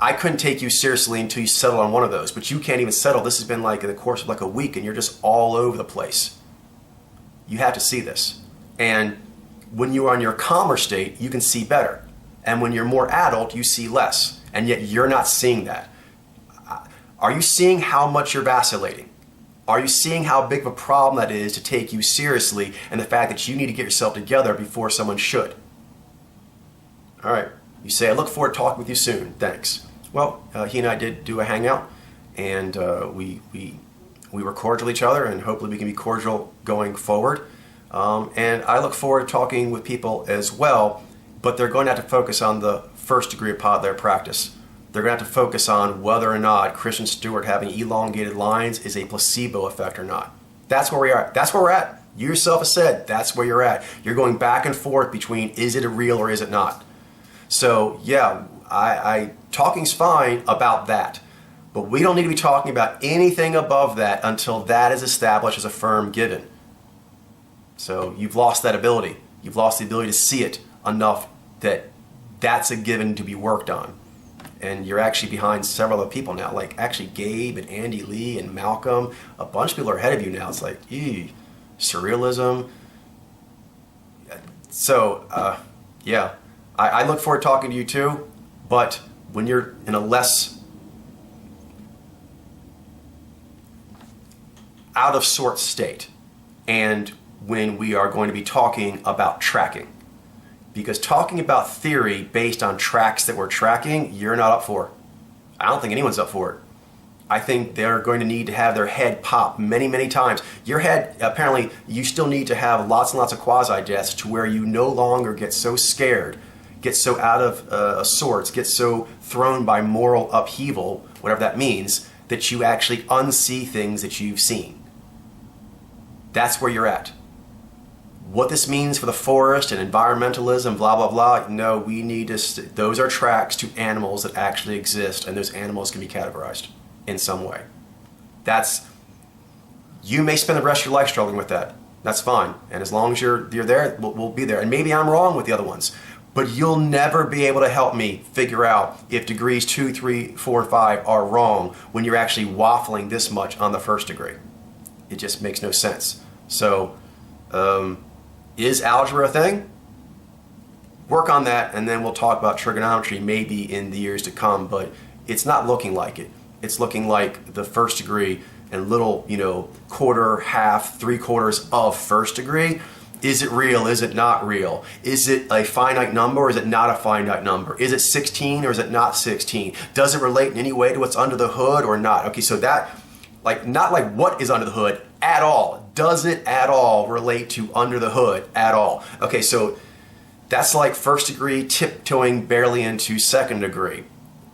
I couldn't take you seriously until you settle on one of those, but you can't even settle. This has been like in the course of like a week and you're just all over the place. You have to see this. And when you are in your calmer state, you can see better. And when you're more adult, you see less. And yet you're not seeing that. Are you seeing how much you're vacillating? Are you seeing how big of a problem that is to take you seriously and the fact that you need to get yourself together before someone should? All right. You say, I look forward to talking with you soon. Thanks. Well, he and I did do a hangout, and we were cordial to each other, and hopefully we can be cordial going forward. And I look forward to talking with people as well, but they're going to have to focus on the first degree of Podler practice. They're going to have to focus on whether or not Christian Stewart having elongated lines is a placebo effect or not. That's where we are. That's where we're at. You yourself have said that's where you're at. You're going back and forth between is it a real or is it not. So yeah, I talking's fine about that, but we don't need to be talking about anything above that until that is established as a firm given. So you've lost that ability. You've lost the ability to see it enough that that's a given to be worked on. and you're actually behind several other people now, like actually Gabe and Andy Lee and Malcolm. A bunch of people are ahead of you now. It's like, surrealism. So, yeah, I look forward to talking to you too, but when you're in a less out of sorts state, and when we are going to be talking about tracking. Because talking about theory based on tracks that we're tracking, you're not up for. I don't think anyone's up for it. I think they're going to need to have their head pop many, many times. Your head, apparently, you still need to have lots and lots of quasi-deaths to where you no longer get so scared, get so out of sorts, get so thrown by moral upheaval, whatever that means, that you actually unsee things that you've seen. That's where you're at. What this means for the forest and environmentalism, blah, blah, blah, no, we need to, those are tracks to animals that actually exist, and those animals can be categorized in some way. You may spend the rest of your life struggling with that. That's fine. And as long as you're there, we'll be there. And maybe I'm wrong with the other ones, but you'll never be able to help me figure out if degrees 2, 3, 4, and 5 are wrong when you're actually waffling this much on the first degree. It just makes no sense. So, is algebra a thing? Work on that, and then we'll talk about trigonometry maybe in the years to come, but it's not looking like it. It's looking like the first degree and little, quarter, half, 3/4 of first degree. Is it real? Is it not real? Is it a finite number or is it not a finite number? Is it 16 or is it not 16? Does it relate in any way to what's under the hood or not? Okay, so that, not like what is under the hood at all. Does it at all relate to under the hood at all? Okay, so that's like first degree tiptoeing barely into second degree.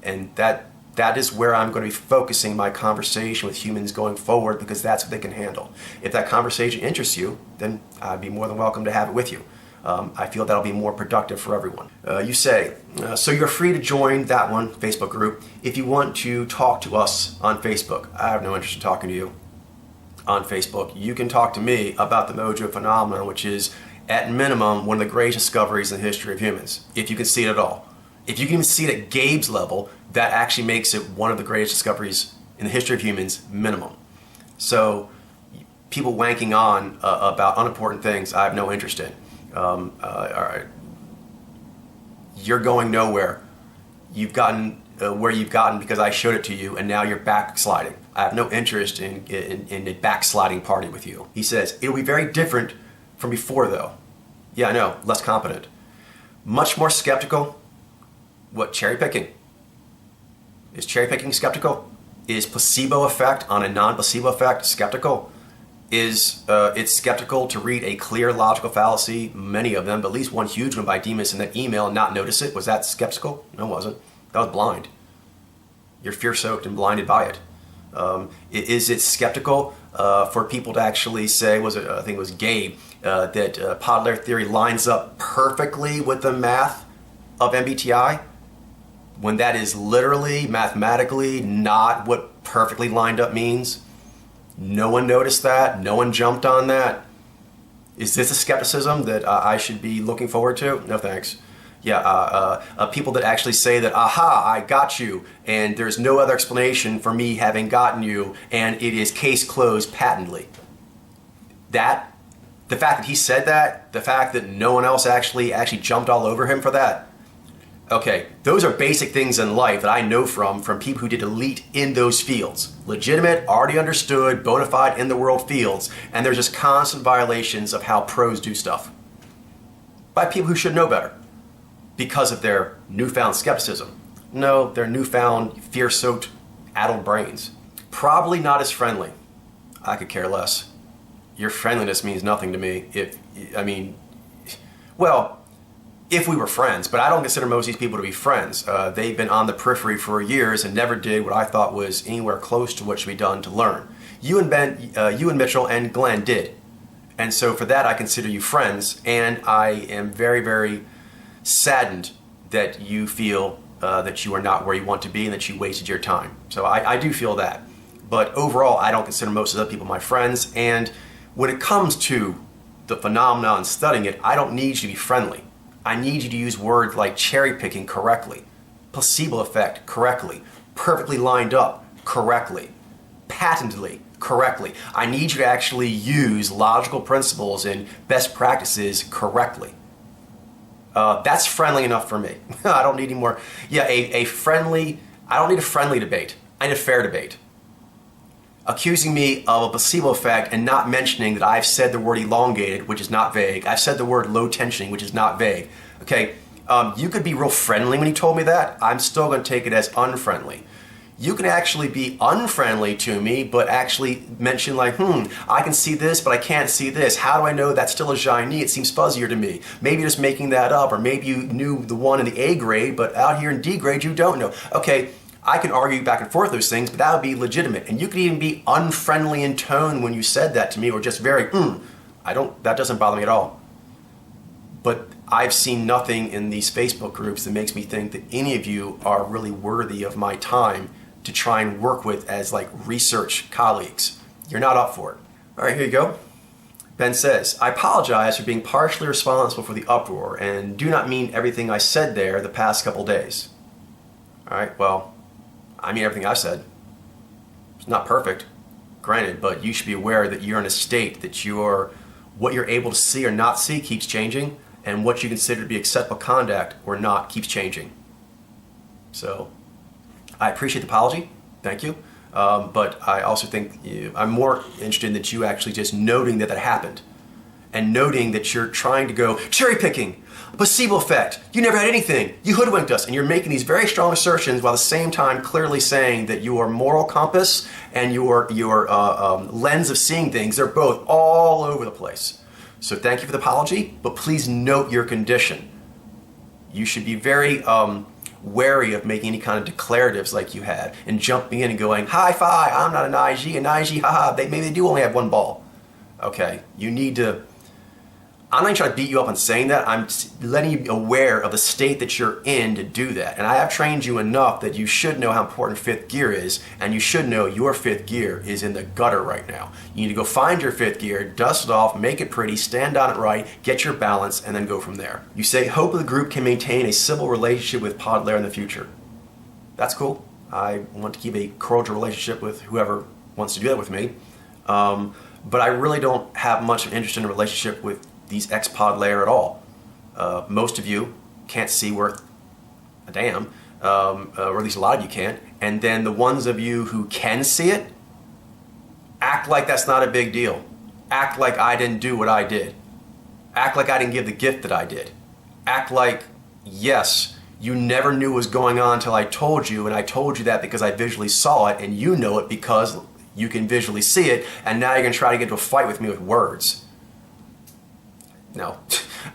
And that is where I'm going to be focusing my conversation with humans going forward, because that's what they can handle. If that conversation interests you, then I'd be more than welcome to have it with you. I feel that'll be more productive for everyone. You say, so you're free to join that one Facebook group if you want to talk to us on Facebook. I have no interest in talking to you on Facebook. You can talk to me about the Mojo phenomenon, which is at minimum one of the greatest discoveries in the history of humans, if you can see it at all. If you can even see it at Gabe's level, that actually makes it one of the greatest discoveries in the history of humans, minimum. So people wanking on about unimportant things, I have no interest in. All right. You're going nowhere. You've gotten where you've gotten because I showed it to you, and now you're backsliding. I have no interest in a backsliding party with you. He says, it'll be very different from before, though. Yeah, I know, less competent. Much more skeptical. What, cherry picking? Is cherry picking skeptical? Is placebo effect on a non-placebo effect skeptical? Is it's skeptical to read a clear logical fallacy, many of them, but at least one huge one by Demas in that email and not notice it? Was that skeptical? No, it wasn't. That was blind. You're fear-soaked and blinded by it. Is it skeptical for people to actually say, I think it was Gabe, that pod layer theory lines up perfectly with the math of MBTI, when that is literally, mathematically, not what perfectly lined up means? No one noticed that? No one jumped on that? Is this a skepticism that I should be looking forward to? No thanks. Yeah, people that actually say that, aha, I got you, and there's no other explanation for me having gotten you, and it is case closed patently. The fact that he said that, the fact that no one else actually jumped all over him for that, okay, those are basic things in life that I know from people who did elite in those fields. Legitimate, already understood, bona fide in the world fields, and there's just constant violations of how pros do stuff by people who should know better because of their newfound skepticism. No, their newfound fear-soaked, addled brains. Probably not as friendly. I could care less. Your friendliness means nothing to me. If we were friends, but I don't consider most of these people to be friends. They've been on the periphery for years and never did what I thought was anywhere close to what should be done to learn. You and Mitchell and Glenn did. And so for that, I consider you friends, and I am very, very saddened that you feel that you are not where you want to be and that you wasted your time. So I do feel that. But overall, I don't consider most of the people my friends, and when it comes to the phenomenon and studying it, I don't need you to be friendly. I need you to use words like cherry picking correctly. placebo effect correctly, perfectly lined up correctly, patently correctly. I need you to actually use logical principles and best practices correctly. That's friendly enough for me. I don't need any more. Yeah, I don't need a friendly debate. I need a fair debate. Accusing me of a placebo effect and not mentioning that I've said the word elongated, which is not vague. I've said the word low tensioning, which is not vague. Okay, you could be real friendly when you told me that. I'm still going to take it as unfriendly. You can actually be unfriendly to me, but actually mention like, I can see this, but I can't see this. How do I know that's still a Gini? It seems fuzzier to me. Maybe you're just making that up, or maybe you knew the one in the A grade, but out here in D grade you don't know. Okay, I can argue back and forth those things, but that would be legitimate. And you could even be unfriendly in tone when you said that to me, or just very, that doesn't bother me at all. But I've seen nothing in these Facebook groups that makes me think that any of you are really worthy of my time to try and work with as like research colleagues. You're not up for it. All right, here you go. Ben says, I apologize for being partially responsible for the uproar and do not mean everything I said there the past couple days. All right, well, I mean everything I said. It's not perfect, granted, but you should be aware that you're in a state that what you're able to see or not see keeps changing, and what you consider to be acceptable conduct or not keeps changing. So, I appreciate the apology, thank you, but I also think I'm more interested in that you actually just noting that happened, and noting that you're trying to go cherry picking, placebo effect, you never had anything, you hoodwinked us, and you're making these very strong assertions while at the same time clearly saying that your moral compass and your lens of seeing things, they're both all over the place. So thank you for the apology, but please note your condition. You should be very wary of making any kind of declaratives like you had and jumping in and going, high five, I'm not an IG, haha, maybe they do only have one ball. Okay, you need to, I'm not even trying to beat you up on saying that, I'm letting you be aware of the state that you're in to do that. And I have trained you enough that you should know how important fifth gear is, and you should know your fifth gear is in the gutter right now. You need to go find your fifth gear, dust it off, make it pretty, stand on it right, get your balance, and then go from there. You say, hope the group can maintain a civil relationship with Podlair in the future. That's cool. I want to keep a cordial relationship with whoever wants to do that with me. But I really don't have much of an interest in a relationship with these ex-Podlair at all. Most of you can't see worth a damn, or at least a lot of you can't. And then the ones of you who can see it, act like that's not a big deal. Act like I didn't do what I did. Act like I didn't give the gift that I did. Act like, yes, you never knew what was going on until I told you, and I told you that because I visually saw it, and you know it because you can visually see it, and now you're going to try to get into a fight with me with words. No,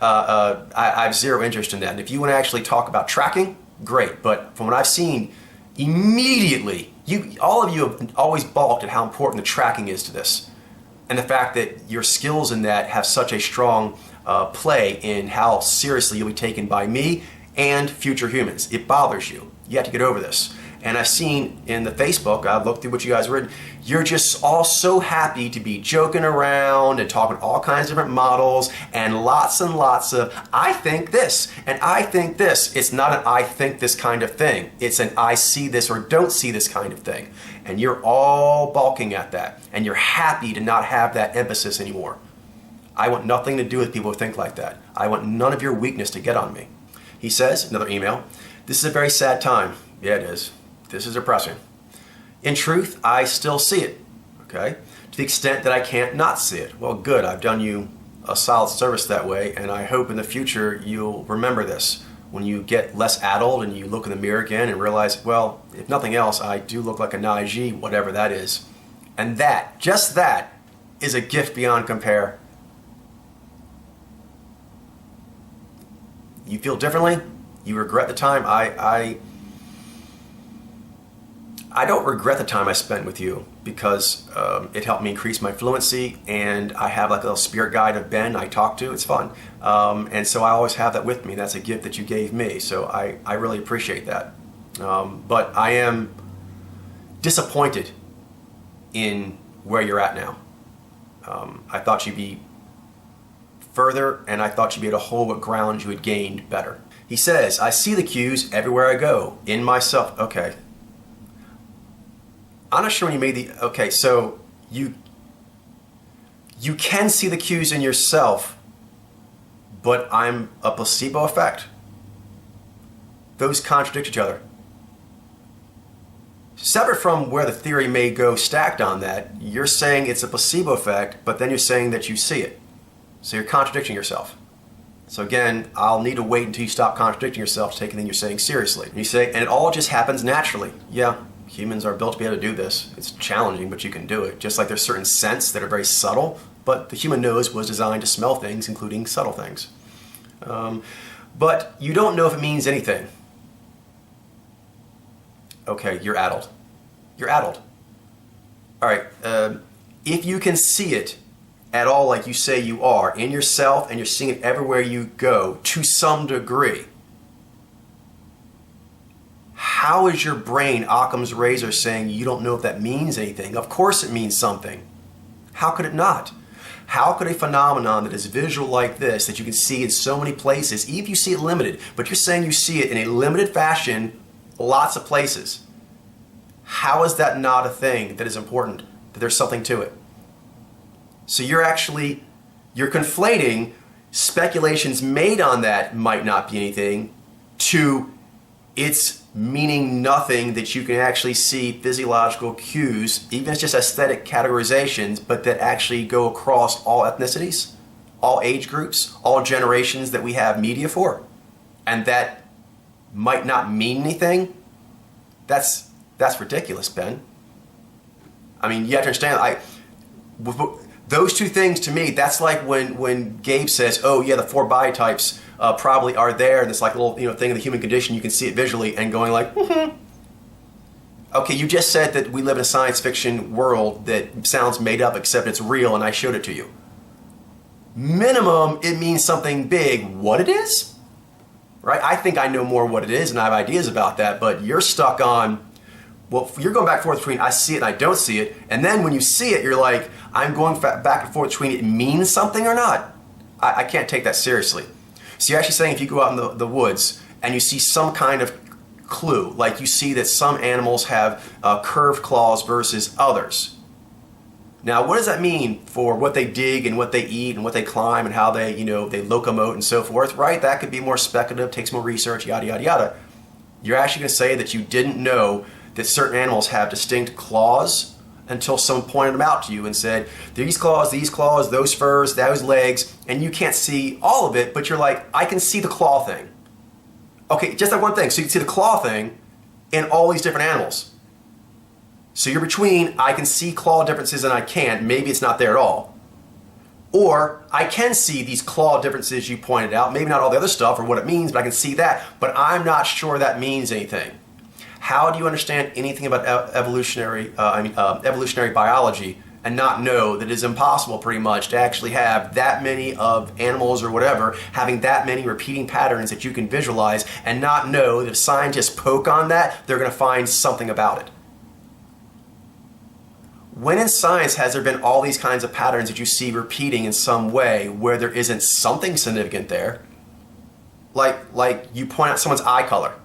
I have zero interest in that. And if you want to actually talk about tracking, great. But from what I've seen, immediately, all of you have always balked at how important the tracking is to this. And the fact that your skills in that have such a strong play in how seriously you'll be taken by me and future humans. It bothers you. You have to get over this. And I've seen in the Facebook, I've looked through what you guys have written, you're just all so happy to be joking around and talking all kinds of different models and lots of, I think this, and I think this. It's not an I think this kind of thing. It's an I see this or don't see this kind of thing. And you're all balking at that. And you're happy to not have that emphasis anymore. I want nothing to do with people who think like that. I want none of your weakness to get on me. He says, another email, this is a very sad time. Yeah, it is. This is depressing. In truth, I still see it, okay? To the extent that I can't not see it. Well, good, I've done you a solid service that way, and I hope in the future you'll remember this. When you get less addled and you look in the mirror again and realize, well, if nothing else, I do look like a Naiji, whatever that is. And that, just that, is a gift beyond compare. You feel differently? You regret the time? I don't regret the time I spent with you because it helped me increase my fluency, and I have like a little spirit guide of Ben I talk to. It's fun. And so I always have that with me. That's a gift that you gave me. So I really appreciate that. But I am disappointed in where you're at now. I thought you'd be further, and I thought you'd be able to hold what ground you had gained better. He says, I see the cues everywhere I go, in myself. Okay. I'm not sure when you made the... Okay, so you can see the cues in yourself, but I'm a placebo effect. Those contradict each other. Separate from where the theory may go stacked on that, you're saying it's a placebo effect, but then you're saying that you see it. So you're contradicting yourself. So again, I'll need to wait until you stop contradicting yourself to take anything you're saying seriously. And you say, and it all just happens naturally. Yeah, humans are built to be able to do this. It's challenging, but you can do it. Just like there's certain scents that are very subtle, but the human nose was designed to smell things, including subtle things. But you don't know if it means anything. Okay, you're addled. You're addled. All right, if you can see it at all like you say you are, in yourself, and you're seeing it everywhere you go, to some degree, how is your brain, Occam's razor, saying you don't know if that means anything? Of course it means something. How could it not? How could a phenomenon that is visual like this, that you can see in so many places, even if you see it limited, but you're saying you see it in a limited fashion, lots of places, how is that not a thing that is important, that there's something to it? So you're conflating speculations made on that might not be anything to its meaning nothing, that you can actually see physiological cues, even if it's just aesthetic categorizations, but that actually go across all ethnicities, all age groups, all generations that we have media for, and that might not mean anything. That's ridiculous, Ben. I mean, you have to understand, those two things to me, that's like when Gabe says, oh yeah, the 4 body types probably are there, and it's like a little thing in the human condition, you can see it visually, and going like, Okay, you just said that we live in a science fiction world that sounds made up except it's real, and I showed it to you. Minimum, it means something big. What it is? Right? I think I know more what it is, and I have ideas about that, but you're stuck on, well, you're going back and forth between I see it and I don't see it, and then when you see it, you're like, I'm going back and forth between it means something or not. I can't take that seriously. So you're actually saying if you go out in the woods and you see some kind of clue, like you see that some animals have curved claws versus others. Now, what does that mean for what they dig and what they eat and what they climb and how they, they locomote and so forth, right? That could be more speculative, takes more research, yada, yada, yada. You're actually going to say that you didn't know that certain animals have distinct claws until someone pointed them out to you and said, these claws, those furs, those legs, and you can't see all of it, but you're like, I can see the claw thing. Okay, just that one thing. So you can see the claw thing in all these different animals. So you're between, I can see claw differences and I can't. Maybe it's not there at all. Or I can see these claw differences you pointed out. Maybe not all the other stuff or what it means, but I can see that. But I'm not sure that means anything. How do you understand anything about evolutionary biology and not know that it is impossible pretty much to actually have that many of animals or whatever having that many repeating patterns that you can visualize and not know that if scientists poke on that, they're going to find something about it? When in science has there been all these kinds of patterns that you see repeating in some way where there isn't something significant there? Like you point out someone's eye color.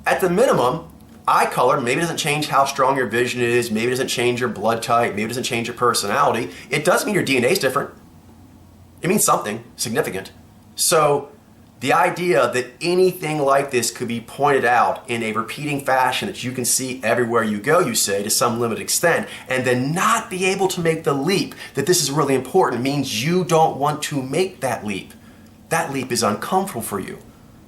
At the minimum, eye color maybe doesn't change how strong your vision is, maybe it doesn't change your blood type, maybe it doesn't change your personality. It does mean your DNA is different. It means something significant. So the idea that anything like this could be pointed out in a repeating fashion that you can see everywhere you go, you say, to some limited extent, and then not be able to make the leap that this is really important means you don't want to make that leap. That leap is uncomfortable for you.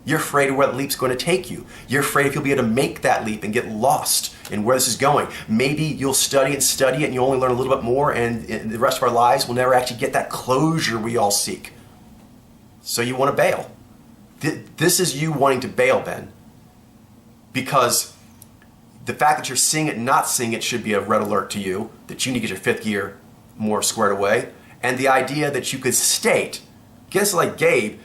You're afraid of where that leap's going to take you. You're afraid if you'll be able to make that leap and get lost in where this is going. Maybe you'll study it and you only learn a little bit more, and the rest of our lives will never actually get that closure we all seek. So you want to bail. This is you wanting to bail, Ben. Because the fact that you're seeing it and not seeing it should be a red alert to you, that you need to get your fifth gear more squared away. And the idea that you could state, guess like Gabe,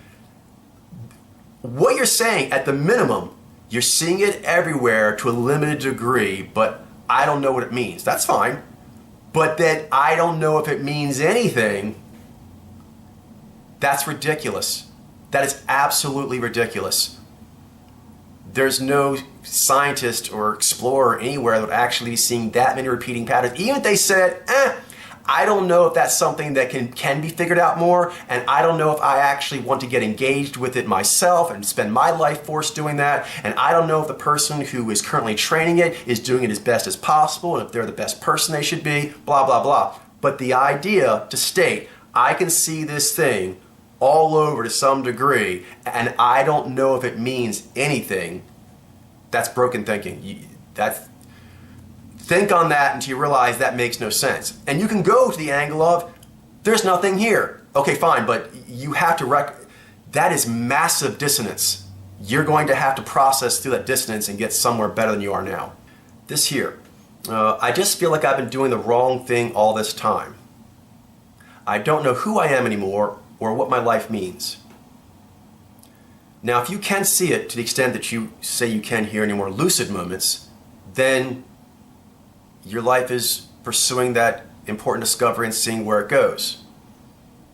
what you're saying, at the minimum, you're seeing it everywhere to a limited degree, but I don't know what it means. That's fine. But that I don't know if it means anything, that's ridiculous. That is absolutely ridiculous. There's no scientist or explorer anywhere that would actually be seeing that many repeating patterns. Even if they said, I don't know if that's something that can be figured out more, and I don't know if I actually want to get engaged with it myself and spend my life force doing that, and I don't know if the person who is currently training it is doing it as best as possible, and if they're the best person they should be, blah, blah, blah. But the idea to state, I can see this thing all over to some degree, and I don't know if it means anything, that's broken thinking. Think on that until you realize that makes no sense. And you can go to the angle of, there's nothing here. Okay, fine, but you have to that is massive dissonance. You're going to have to process through that dissonance and get somewhere better than you are now. This here, I just feel like I've been doing the wrong thing all this time. I don't know who I am anymore or what my life means. Now, if you can see it to the extent that you say you can hear any more lucid moments, then your life is pursuing that important discovery and seeing where it goes.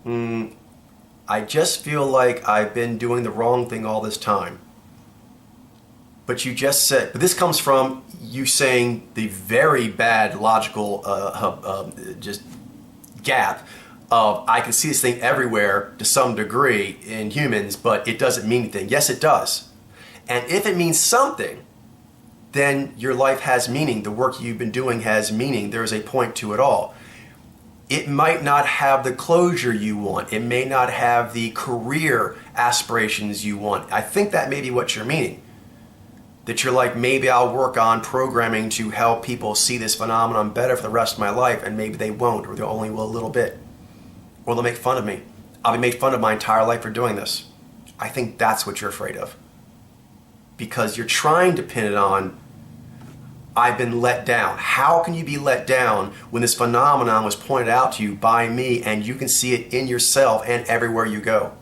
I just feel like I've been doing the wrong thing all this time. But you just said, but this comes from you saying the very bad logical just gap of I can see this thing everywhere to some degree in humans, but it doesn't mean anything. Yes, it does. And if it means something, then your life has meaning. The work you've been doing has meaning. There's a point to it all. It might not have the closure you want. It may not have the career aspirations you want. I think that may be what you're meaning. That you're like, maybe I'll work on programming to help people see this phenomenon better for the rest of my life, and maybe they won't, or they only will a little bit. Or they'll make fun of me. I'll be made fun of my entire life for doing this. I think that's what you're afraid of. Because you're trying to pin it on, I've been let down. How can you be let down when this phenomenon was pointed out to you by me and you can see it in yourself and everywhere you go?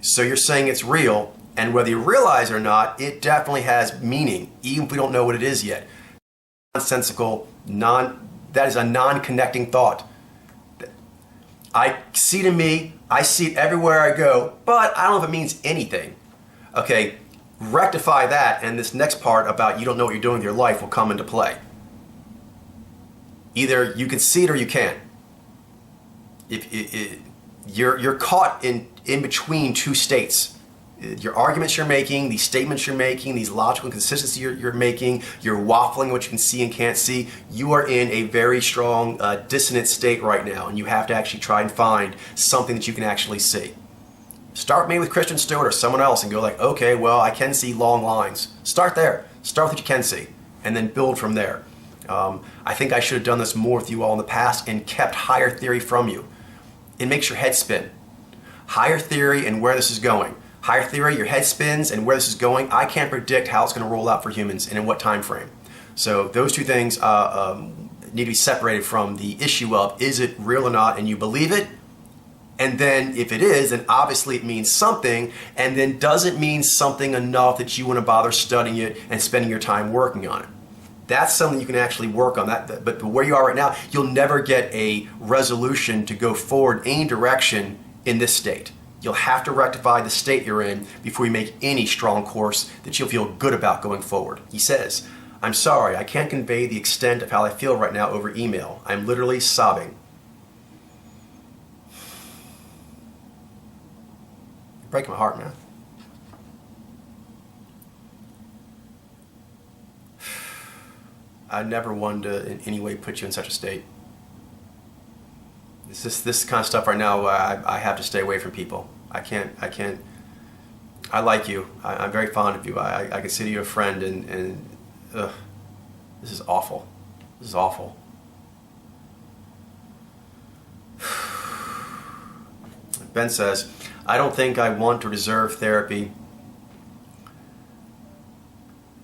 So you're saying it's real, and whether you realize it or not, it definitely has meaning, even if we don't know what it is yet. Nonsensical, that is a non-connecting thought. I see it in me, I see it everywhere I go, but I don't know if it means anything. Okay, rectify that, and this next part about you don't know what you're doing with your life will come into play. Either you can see it or you can't. You're caught in between two states. Your arguments you're making, these statements you're making, these logical inconsistencies you're making, you're waffling what you can see and can't see. You are in a very strong dissonant state right now, and you have to actually try and find something that you can actually see. Start maybe with Christian Stewart or someone else and go like, okay, well, I can see long lines. Start there. Start with what you can see, and then build from there. I think I should have done this more with you all in the past and kept higher theory from you. It makes your head spin. Higher theory and where this is going. Higher theory, your head spins, and where this is going, I can't predict how it's going to roll out for humans and in what time frame. So those two things need to be separated from the issue of, is it real or not, and you believe it? And then if it is, then obviously it means something, and then does it mean something enough that you want to bother studying it and spending your time working on it? That's something you can actually work on. But where you are right now, you'll never get a resolution to go forward any direction in this state. You'll have to rectify the state you're in before you make any strong course that you'll feel good about going forward. He says, I'm sorry, I can't convey the extent of how I feel right now over email. I'm literally sobbing. You're breaking my heart, man. I never wanted to in any way put you in such a state. This kind of stuff right now, I have to stay away from people. I can't. I like you. I'm very fond of you. I consider you a friend, and this is awful. This is awful. Ben says, I don't think I want or deserve therapy.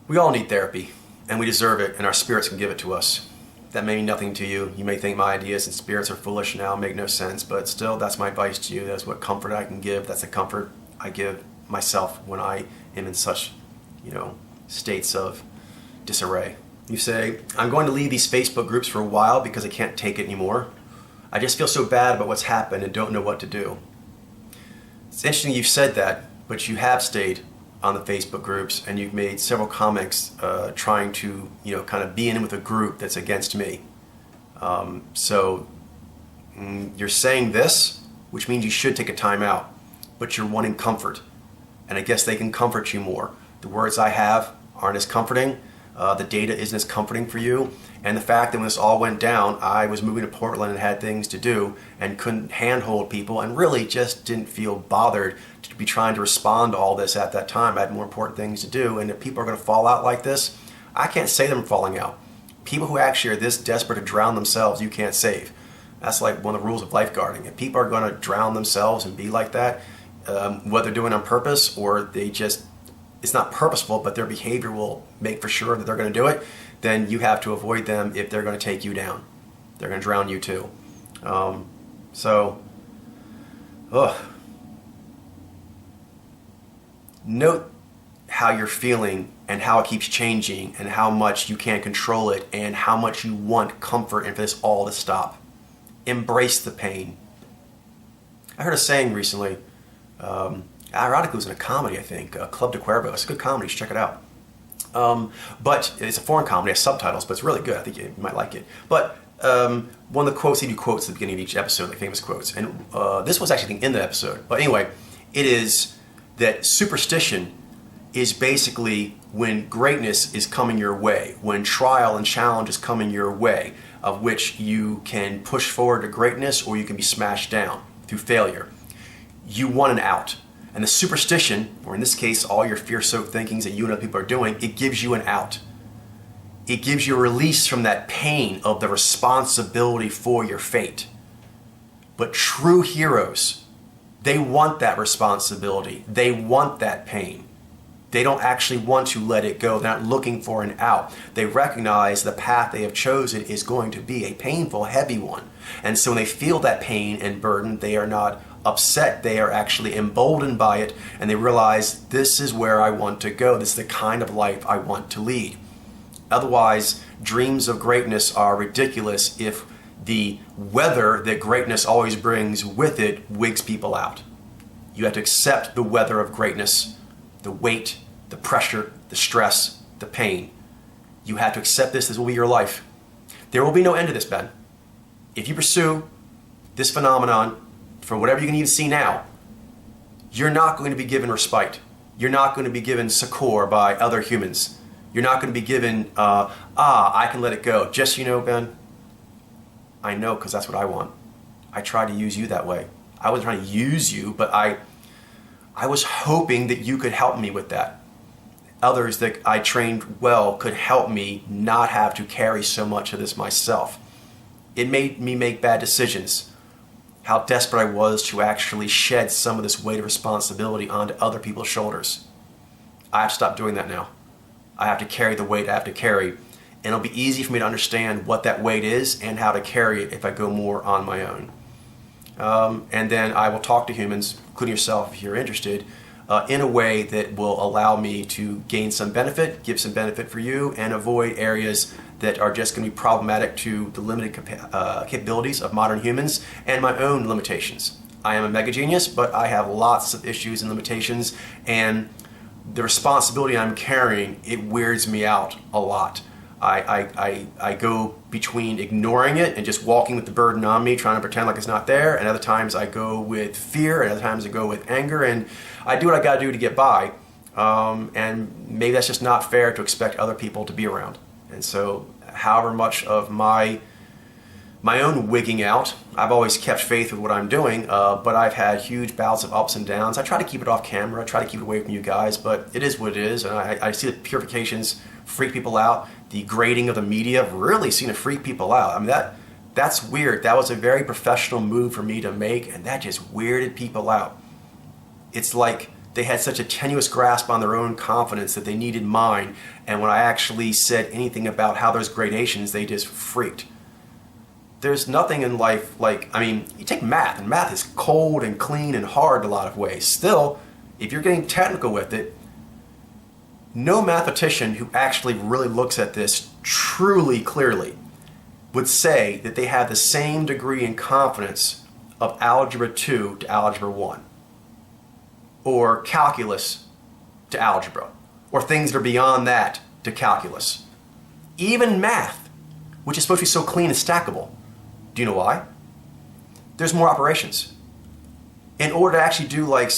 We all need therapy, and we deserve it, and our spirits can give it to us. That may mean nothing to you. You may think my ideas and spirits are foolish now, make no sense, but still, that's my advice to you. That's what comfort I can give. That's the comfort I give myself when I am in such, states of disarray. You say, I'm going to leave these Facebook groups for a while because I can't take it anymore. I just feel so bad about what's happened and don't know what to do. It's interesting you've said that, but you have stayed on the Facebook groups and you've made several comments trying to, kind of be in with a group that's against me. So you're saying this, which means you should take a time out, but you're wanting comfort. And I guess they can comfort you more. The words I have aren't as comforting. The data isn't as comforting for you. And the fact that when this all went down, I was moving to Portland and had things to do and couldn't handhold people and really just didn't feel bothered to be trying to respond to all this at that time. I had more important things to do. And if people are going to fall out like this, I can't say them falling out. People who actually are this desperate to drown themselves, you can't save. That's like one of the rules of lifeguarding. If people are going to drown themselves and be like that, whether they're doing it on purpose or they just, it's not purposeful, but their behavior will make for sure that they're going to do it, then you have to avoid them if they're going to take you down. They're going to drown you too. Note how you're feeling and how it keeps changing and how much you can't control it and how much you want comfort and for this all to stop. Embrace the pain. I heard a saying recently, ironically it was in a comedy, I think, Club de Cuervo. It's a good comedy, you should check it out. But it's a foreign comedy, it has subtitles, but it's really good. I think you might like it. But one of the quotes, he do quotes at the beginning of each episode, like famous quotes. And this was actually in the episode. But anyway, it is that superstition is basically when greatness is coming your way, when trial and challenge is coming your way, of which you can push forward to greatness or you can be smashed down through failure. You want an out. And the superstition, or in this case, all your fear-soaked thinkings that you and other people are doing, it gives you an out. It gives you a release from that pain of the responsibility for your fate. But true heroes, they want that responsibility. They want that pain. They don't actually want to let it go. They're not looking for an out. They recognize the path they have chosen is going to be a painful, heavy one. And so when they feel that pain and burden, they are not upset. They are actually emboldened by it, and they realize this is where I want to go. This is the kind of life I want to lead. Otherwise, dreams of greatness are ridiculous if the weather that greatness always brings with it wigs people out. You have to accept the weather of greatness, the weight, the pressure, the stress, the pain. You have to accept this. This will be your life. There will be no end to this, Ben. If you pursue this phenomenon for whatever you can even see now, you're not going to be given respite. You're not going to be given succor by other humans. You're not going to be given, I can let it go. Just, Ben, I know because that's what I want. I tried to use you that way. I wasn't trying to use you, but I was hoping that you could help me with that. Others that I trained well could help me not have to carry so much of this myself. It made me make bad decisions. How desperate I was to actually shed some of this weight of responsibility onto other people's shoulders. I have to stop doing that now. I have to carry the weight I have to carry. And it'll be easy for me to understand what that weight is and how to carry it if I go more on my own. And then I will talk to humans, including yourself if you're interested, in a way that will allow me to gain some benefit, give some benefit for you, and avoid areas that are just going to be problematic to the limited capabilities of modern humans and my own limitations. I am a mega genius, but I have lots of issues and limitations, and the responsibility I'm carrying, it weirds me out a lot. I go between ignoring it and just walking with the burden on me, trying to pretend like it's not there, and other times I go with fear, and other times I go with anger, and I do what I gotta do to get by, and maybe that's just not fair to expect other people to be around. And so however much of my own wigging out, I've always kept faith with what I'm doing, but I've had huge bouts of ups and downs. I try to keep it off camera, I try to keep it away from you guys, but it is what it is, and I see the purifications freak people out. The grading of the media really seem to freak people out. I mean, that's weird. That was a very professional move for me to make, and that just weirded people out. It's like they had such a tenuous grasp on their own confidence that they needed mine, and when I actually said anything about how there's gradations, they just freaked. There's nothing in life you take math, and math is cold and clean and hard in a lot of ways. Still, if you're getting technical with it, no mathematician who actually really looks at this truly clearly would say that they have the same degree in confidence of Algebra 2 to Algebra 1. or calculus to algebra, or things that are beyond that to calculus. Even math, which is supposed to be so clean and stackable. Do you know why? There's more operations. In order to actually do like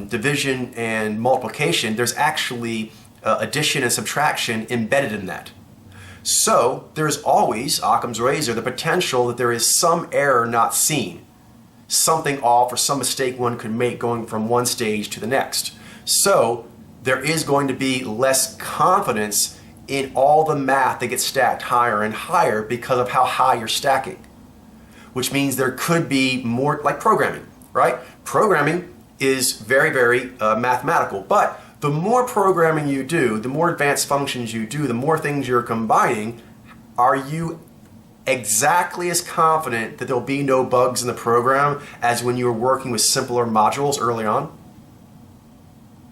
division and multiplication, there's actually addition and subtraction embedded in that. So there's always, Occam's razor, the potential that there is some error not seen, something off or some mistake one could make going from one stage to the next. So there is going to be less confidence in all the math that gets stacked higher and higher because of how high you're stacking, which means there could be more, like programming, right? Programming is very, very mathematical, but the more programming you do, the more advanced functions you do, the more things you're combining, are you exactly as confident that there'll be no bugs in the program as when you were working with simpler modules early on?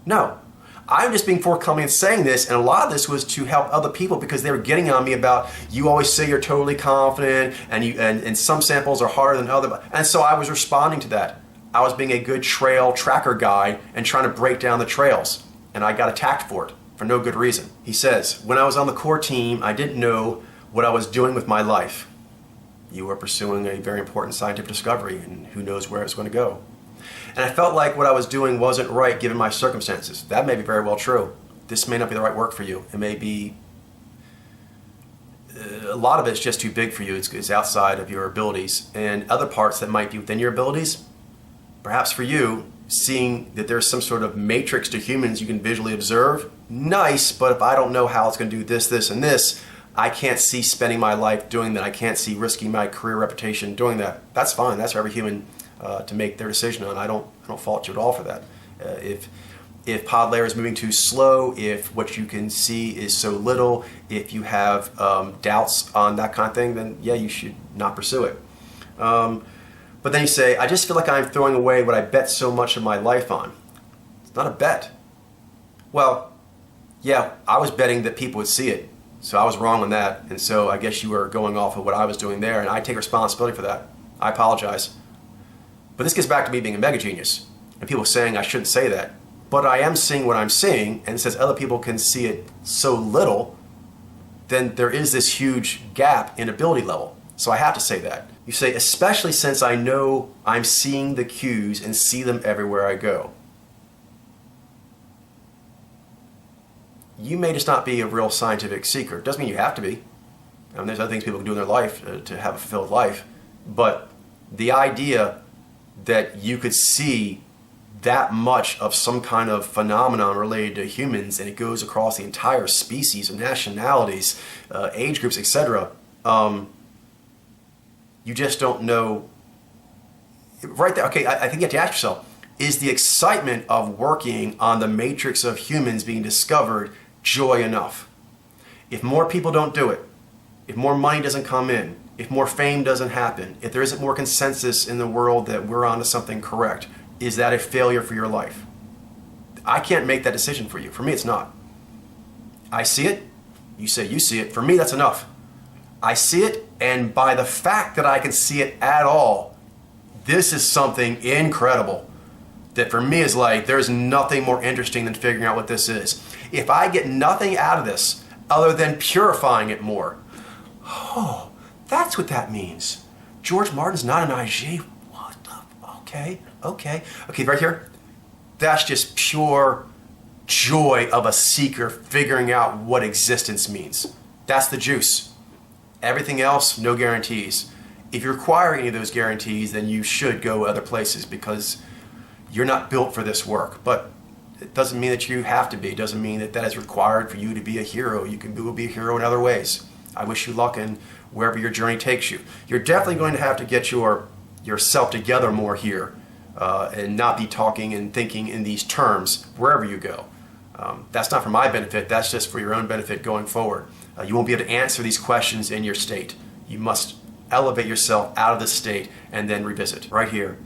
No. I'm just being forthcoming and saying this, and a lot of this was to help other people because they were getting on me about, you always say you're totally confident, and some samples are harder than others. And so I was responding to that. I was being a good trail tracker guy and trying to break down the trails. And I got attacked for it, for no good reason. He says, when I was on the core team, I didn't know what I was doing with my life. You were pursuing a very important scientific discovery, and who knows where it's going to go. And I felt like what I was doing wasn't right given my circumstances. That may be very well true. This may not be the right work for you. It may be, a lot of it's just too big for you. It's outside of your abilities. And other parts that might be within your abilities, perhaps for you, seeing that there's some sort of matrix to humans you can visually observe, nice, but if I don't know how it's going to do this, this, and this, I can't see spending my life doing that. I can't see risking my career reputation doing that. That's fine. That's for every human to make their decision on. I don't fault you at all for that. If pod layer is moving too slow, if what you can see is so little, if you have doubts on that kind of thing, then yeah, you should not pursue it. But then you say, I just feel like I'm throwing away what I bet so much of my life on. It's not a bet. Well, yeah, I was betting that people would see it. So I was wrong on that. And so I guess you were going off of what I was doing there, and I take responsibility for that. I apologize. But this gets back to me being a mega genius, and people saying I shouldn't say that. But I am seeing what I'm seeing, and since other people can see it so little, then there is this huge gap in ability level. So I have to say that. You say, especially since I know I'm seeing the cues and see them everywhere I go. You may just not be a real scientific seeker. Doesn't mean you have to be. I mean, there's other things people can do in their life to have a fulfilled life. But the idea that you could see that much of some kind of phenomenon related to humans and it goes across the entire species of nationalities, age groups, etc., you just don't know. Right there, okay, I think you have to ask yourself, is the excitement of working on the matrix of humans being discovered joy enough? If more people don't do it, if more money doesn't come in, if more fame doesn't happen, if there isn't more consensus in the world that we're onto something correct, is that a failure for your life? I can't make that decision for you. For me, it's not. I see it, you say you see it. For me, that's enough. I see it, and by the fact that I can see it at all, this is something incredible that for me is like, there's nothing more interesting than figuring out what this is. If I get nothing out of this other than purifying it more, oh, that's what that means. George Martin's not an IG. What the? Okay, right here. That's just pure joy of a seeker figuring out what existence means. That's the juice. Everything else, no guarantees. If you require any of those guarantees, then you should go other places because you're not built for this work. But it doesn't mean that you have to be. It doesn't mean that that is required for you to be a hero. You can be a hero in other ways. I wish you luck in wherever your journey takes you. You're definitely going to have to get yourself together more here and not be talking and thinking in these terms wherever you go. That's not for my benefit. That's just for your own benefit going forward. You won't be able to answer these questions in your state. You must elevate yourself out of this state and then revisit. Right here.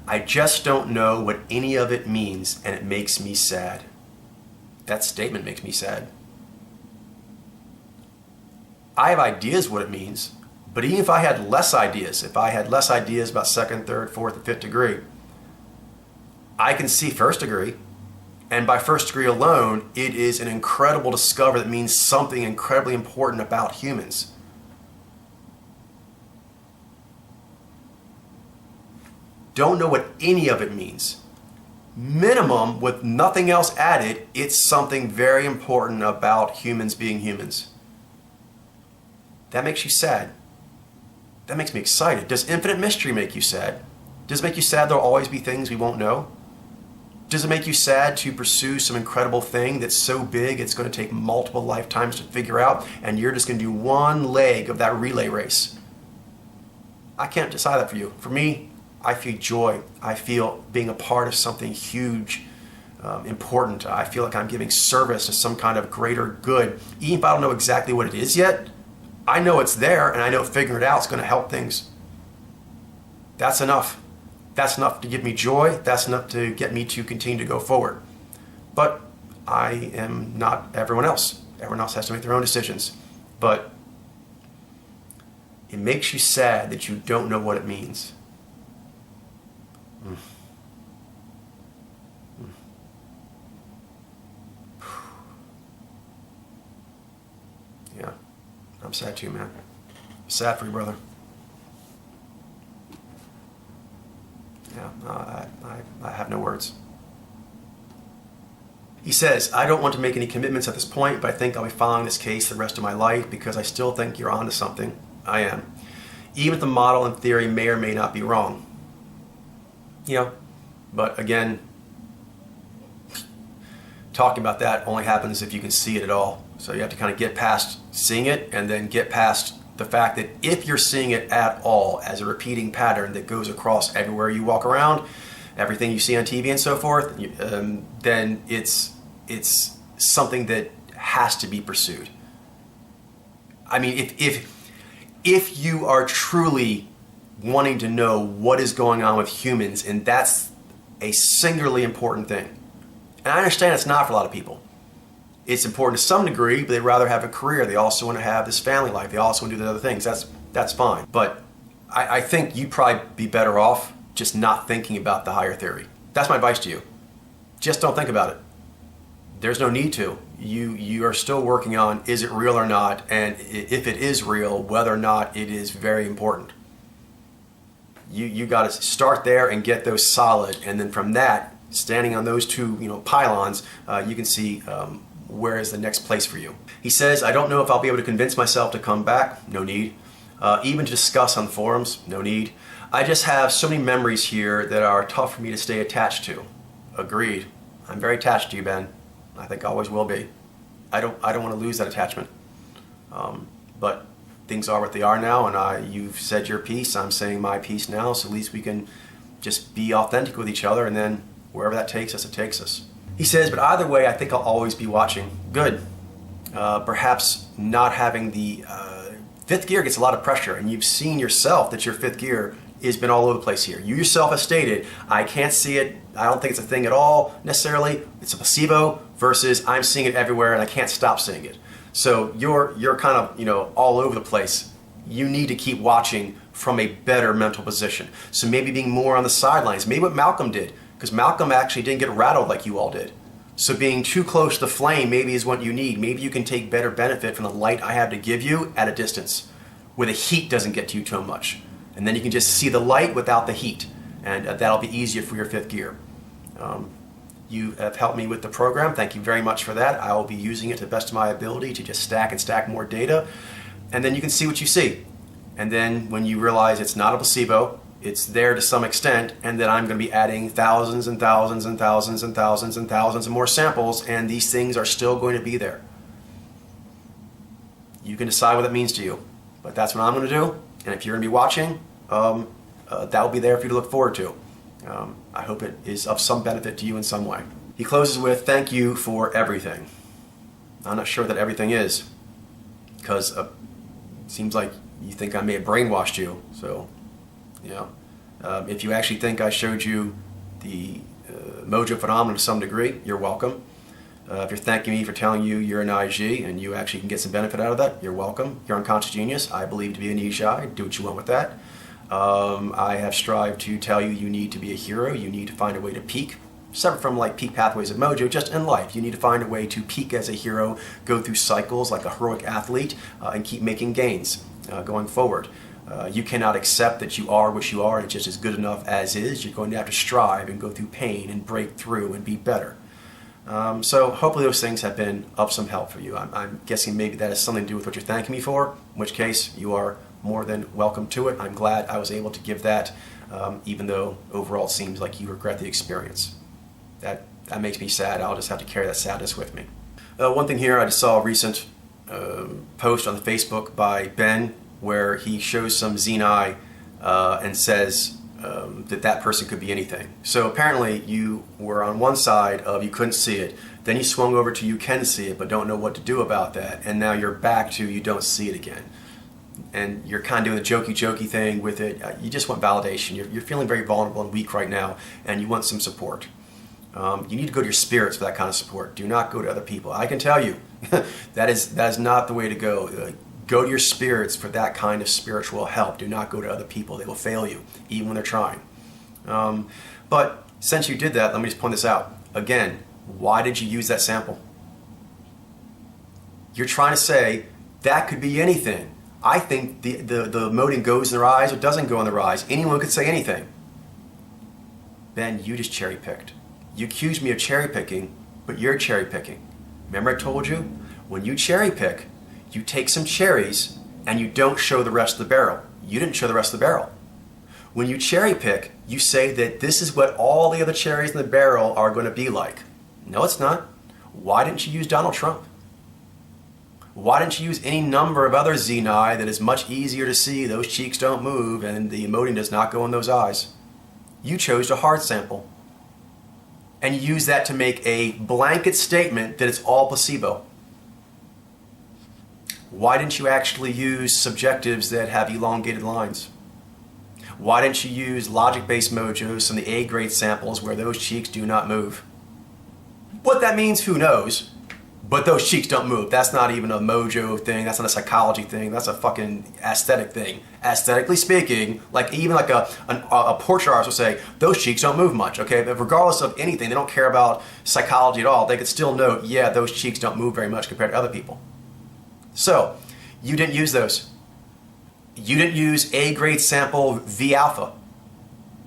I just don't know what any of it means, and it makes me sad. That statement makes me sad. I have ideas what it means, but even if I had less ideas, about second, third, fourth, and fifth degree, I can see first degree. And by first degree alone, it is an incredible discovery that means something incredibly important about humans. Don't know what any of it means. Minimum, with nothing else added, it's something very important about humans being humans. That makes you sad. That makes me excited. Does infinite mystery make you sad? Does it make you sad there'll always be things we won't know? Does it make you sad to pursue some incredible thing that's so big it's going to take multiple lifetimes to figure out, and you're just going to do one leg of that relay race? I can't decide that for you. For me, I feel joy. I feel being a part of something huge, important. I feel like I'm giving service to some kind of greater good. Even if I don't know exactly what it is yet, I know it's there, and I know figuring it out is going to help things. That's enough. That's enough to give me joy. That's enough to get me to continue to go forward. But I am not everyone else. Everyone else has to make their own decisions. But it makes you sad that you don't know what it means. Yeah, I'm sad too, man. I'm sad for you, brother. Yeah, I have no words. He says, I don't want to make any commitments at this point, but I think I'll be following this case the rest of my life because I still think you're onto something. I am. Even if the model and theory may or may not be wrong. You know, but again, talking about that only happens if you can see it at all. So you have to kind of get past seeing it and then get past the fact that if you're seeing it at all as a repeating pattern that goes across everywhere you walk around, everything you see on TV and so forth, then it's something that has to be pursued. I mean, if you are truly wanting to know what is going on with humans, and that's a singularly important thing. And I understand it's not for a lot of people. It's important to some degree, but they'd rather have a career. They also want to have this family life. They also want to do the other things. That's fine. But I think you'd probably be better off just not thinking about the higher theory. That's my advice to you. Just don't think about it. There's no need to. You are still working on, is it real or not? And if it is real, whether or not it is very important. You got to start there and get those solid, and then from that, standing on those two pylons, you can see where is the next place for you. He says, I don't know if I'll be able to convince myself to come back. No need. Even to discuss on forums. No need. I just have so many memories here that are tough for me to stay attached to. Agreed. I'm very attached to you, Ben. I think I always will be. I don't want to lose that attachment. But things are what they are now, and you've said your piece. I'm saying my piece now, so at least we can just be authentic with each other, and then wherever that takes us, it takes us. He says, but either way, I think I'll always be watching. Good. Perhaps not having the fifth gear gets a lot of pressure, and you've seen yourself that your fifth gear has been all over the place here. You yourself have stated, I can't see it. I don't think it's a thing at all necessarily. It's a placebo versus I'm seeing it everywhere and I can't stop seeing it. So you're kind of all over the place. You need to keep watching from a better mental position. So maybe being more on the sidelines. Maybe what Malcolm did, because Malcolm actually didn't get rattled like you all did. So being too close to the flame maybe is what you need. Maybe you can take better benefit from the light I have to give you at a distance, where the heat doesn't get to you too much. And then you can just see the light without the heat. And that'll be easier for your fifth gear. You have helped me with the program. Thank you very much for that. I will be using it to the best of my ability to just stack and stack more data. And then you can see what you see. And then when you realize it's not a placebo, it's there to some extent, and that I'm going to be adding thousands and thousands and thousands and thousands and thousands of more samples, and these things are still going to be there. You can decide what that means to you. But that's what I'm going to do. And if you're going to be watching, that will be there for you to look forward to. I hope it is of some benefit to you in some way. He closes with, thank you for everything. I'm not sure that everything is, because it seems like you think I may have brainwashed you. So, if you actually think I showed you the mojo phenomenon to some degree, you're welcome. If you're thanking me for telling you you're an IG and you actually can get some benefit out of that, you're welcome. You're unconscious genius. I believe to be an Ishai. Do what you want with that. I have strived to tell you you need to be a hero. You need to find a way to peak. Separate from like peak pathways of mojo, just in life. You need to find a way to peak as a hero, go through cycles like a heroic athlete, and keep making gains going forward. You cannot accept that you are what you are and just as good enough as is. You're going to have to strive and go through pain and break through and be better. So hopefully those things have been of some help for you. I'm guessing maybe that has something to do with what you're thanking me for, in which case you are more than welcome to it. I'm glad I was able to give that, even though overall it seems like you regret the experience. That makes me sad. I'll just have to carry that sadness with me. One thing here, I just saw a recent post on the Facebook by Ben where he shows some Xeni and says that person could be anything. So apparently you were on one side of you couldn't see it, then you swung over to you can see it but don't know what to do about that, and now you're back to you don't see it again. And you're kind of doing the jokey thing with it. You just want validation. You're feeling very vulnerable and weak right now, and you want some support. You need to go to your spirits for that kind of support. Do not go to other people. I can tell you, that is not the way to go. Go to your spirits for that kind of spiritual help. Do not go to other people. They will fail you, even when they're trying. But since you did that, let me just point this out. Again, why did you use that sample? You're trying to say, that could be anything. I think the moding goes in their eyes or doesn't go in their eyes. Anyone could say anything. Ben, you just cherry picked. You accused me of cherry picking, but you're cherry picking. Remember I told you? When you cherry pick, you take some cherries and you don't show the rest of the barrel. You didn't show the rest of the barrel. When you cherry pick, you say that this is what all the other cherries in the barrel are going to be like. No, it's not. Why didn't you use Donald Trump? Why didn't you use any number of other Xeni that is much easier to see, those cheeks don't move, and the emoting does not go in those eyes? You chose a hard sample. And you use that to make a blanket statement that it's all placebo. Why didn't you actually use subjectives that have elongated lines? Why didn't you use logic-based mojos from the A-grade samples where those cheeks do not move? What that means, who knows? But those cheeks don't move. That's not even a mojo thing. That's not a psychology thing. That's a fucking aesthetic thing. Aesthetically speaking, even a portrait artist will say, those cheeks don't move much, okay? But regardless of anything, they don't care about psychology at all. They could still note, yeah, those cheeks don't move very much compared to other people. So, you didn't use those. You didn't use A-grade sample V alpha.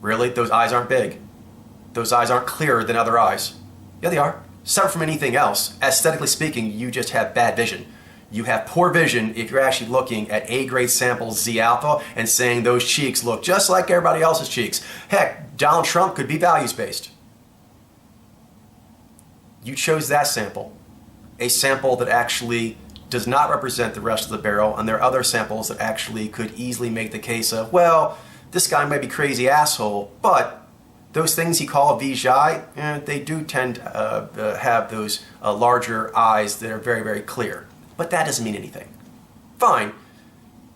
Really? Those eyes aren't big. Those eyes aren't clearer than other eyes. Yeah, they are. Separate from anything else, aesthetically speaking, you just have bad vision. You have poor vision if you're actually looking at A-grade samples Z alpha and saying those cheeks look just like everybody else's cheeks. Heck, Donald Trump could be values-based. You chose that sample, a sample that actually does not represent the rest of the barrel, and there are other samples that actually could easily make the case of, well, this guy might be crazy asshole, but those things he called Vijay, they do tend to have those larger eyes that are very, very clear. But that doesn't mean anything. Fine.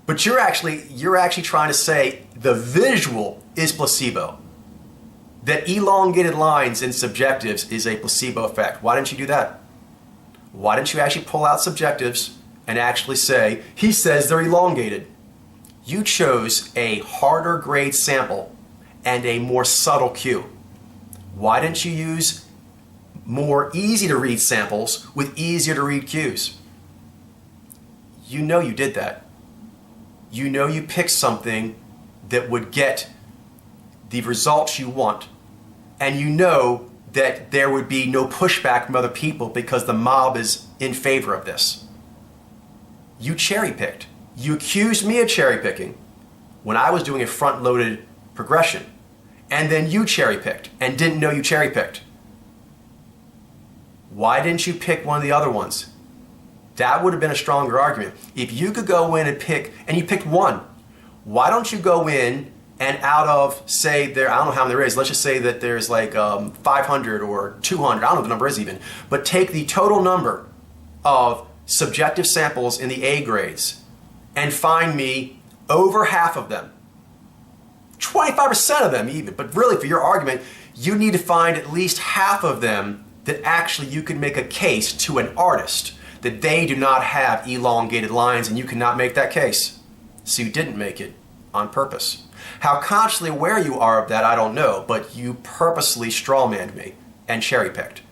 But you're actually trying to say the visual is placebo. That elongated lines in subjectives is a placebo effect. Why didn't you do that? Why didn't you actually pull out subjectives and actually say, he says they're elongated? You chose a harder grade sample and a more subtle cue. Why didn't you use more easy to read samples with easier to read cues? You know you did that. You know you picked something that would get the results you want. And you know that there would be no pushback from other people because the mob is in favor of this. You cherry picked. You accused me of cherry picking when I was doing a front-loaded progression. And then you cherry picked and didn't know you cherry picked. Why didn't you pick one of the other ones? That would have been a stronger argument. If you could go in and pick, and you picked one, why don't you go in and out of, say, I don't know how many there is, let's just say that there's like 500 or 200, I don't know what the number is even, but take the total number of subjective samples in the A grades and find me over half of them. 25% of them even, but really for your argument, you need to find at least half of them that actually you can make a case to an artist that they do not have elongated lines, and you cannot make that case. So you didn't make it on purpose. How consciously aware you are of that, I don't know, but you purposely strawmanned me. and cherry picked.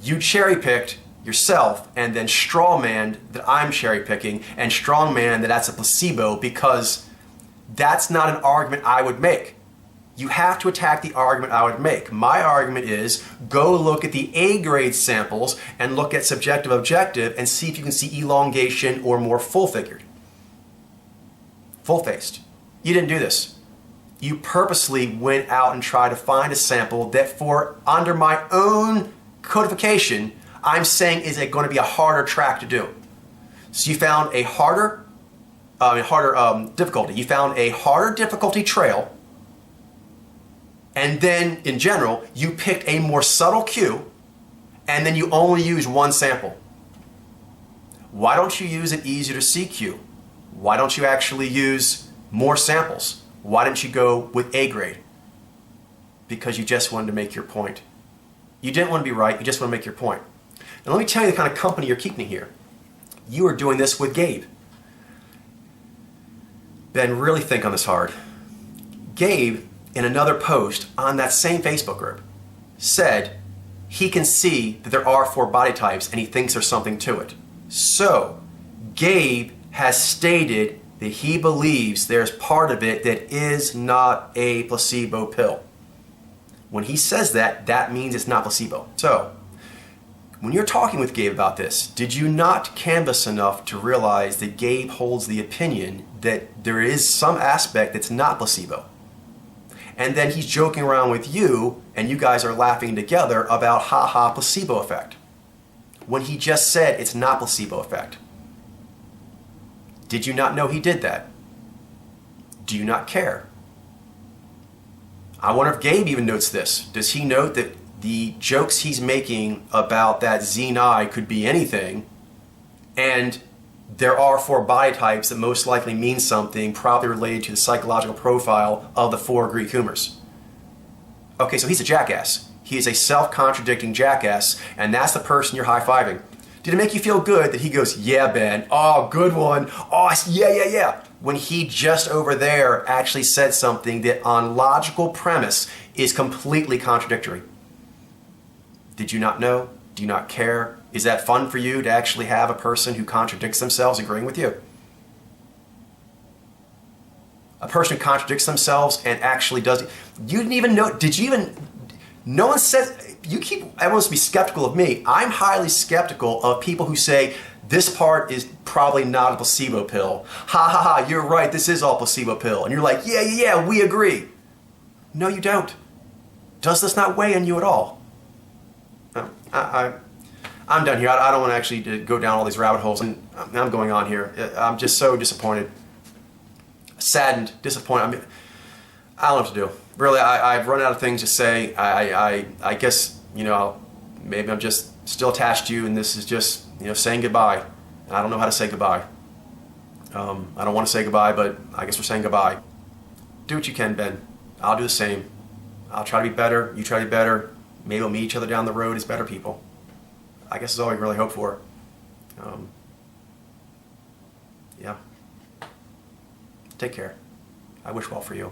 You cherry picked yourself and then strawmanned that I'm cherry picking and strawmanned that that's a placebo, because that's not an argument I would make. You have to attack the argument I would make. My argument is go look at the A grade samples and look at subjective objective and see if you can see elongation or more full figured. Full faced. You didn't do this. You purposely went out and tried to find a sample that, for under my own codification, I'm saying is it going to be a harder track to do. So you found a harder difficulty. You found a harder difficulty trail, and then in general you picked a more subtle cue, and then you only use one sample. Why don't you use an easier to see cue? Why don't you actually use more samples? Why didn't you go with A grade? Because you just wanted to make your point. You didn't want to be right, you just want to make your point. And let me tell you the kind of company you're keeping here. You are doing this with Gabe. Ben, really think on this hard. Gabe, in another post on that same Facebook group, said he can see that there are 4 body types and he thinks there's something to it. So, Gabe has stated that he believes there's part of it that is not a placebo pill. When he says that, that means it's not placebo. So, when you're talking with Gabe about this, did you not canvass enough to realize that Gabe holds the opinion that there is some aspect that's not placebo? And then he's joking around with you, and you guys are laughing together about ha-ha placebo effect, when he just said it's not placebo effect. Did you not know he did that? Do you not care? I wonder if Gabe even notes this. Does he note that the jokes he's making about that Xeni could be anything, and there are 4 body types that most likely mean something probably related to the psychological profile of the 4 Greek humors? Okay, so he's a jackass. He is a self-contradicting jackass, and that's the person you're high-fiving. Did it make you feel good that he goes, yeah, Ben, oh, good one, oh, yeah, when he just over there actually said something that on logical premise is completely contradictory? Did you not know? Do you not care? Is that fun for you to actually have a person who contradicts themselves agreeing with you? A person who contradicts themselves and actually does it. You didn't even know, did you even, no one says, everyone must be skeptical of me. I'm highly skeptical of people who say, this part is probably not a placebo pill. Ha ha ha, you're right, this is all placebo pill. And you're like, yeah, we agree. No, you don't. Does this not weigh on you at all? No, I'm done here. I don't want to actually go down all these rabbit holes, and I'm going on here. I'm just so disappointed. Saddened, disappointed. I mean, I don't know what to do. Really, I've run out of things to say. I guess, maybe I'm just still attached to you, and this is just, saying goodbye. And I don't know how to say goodbye. I don't want to say goodbye, but I guess we're saying goodbye. Do what you can, Ben. I'll do the same. I'll try to be better. You try to be better. Maybe we'll meet each other down the road as better people. I guess that's all we really hope for. Yeah. Take care. I wish well for you.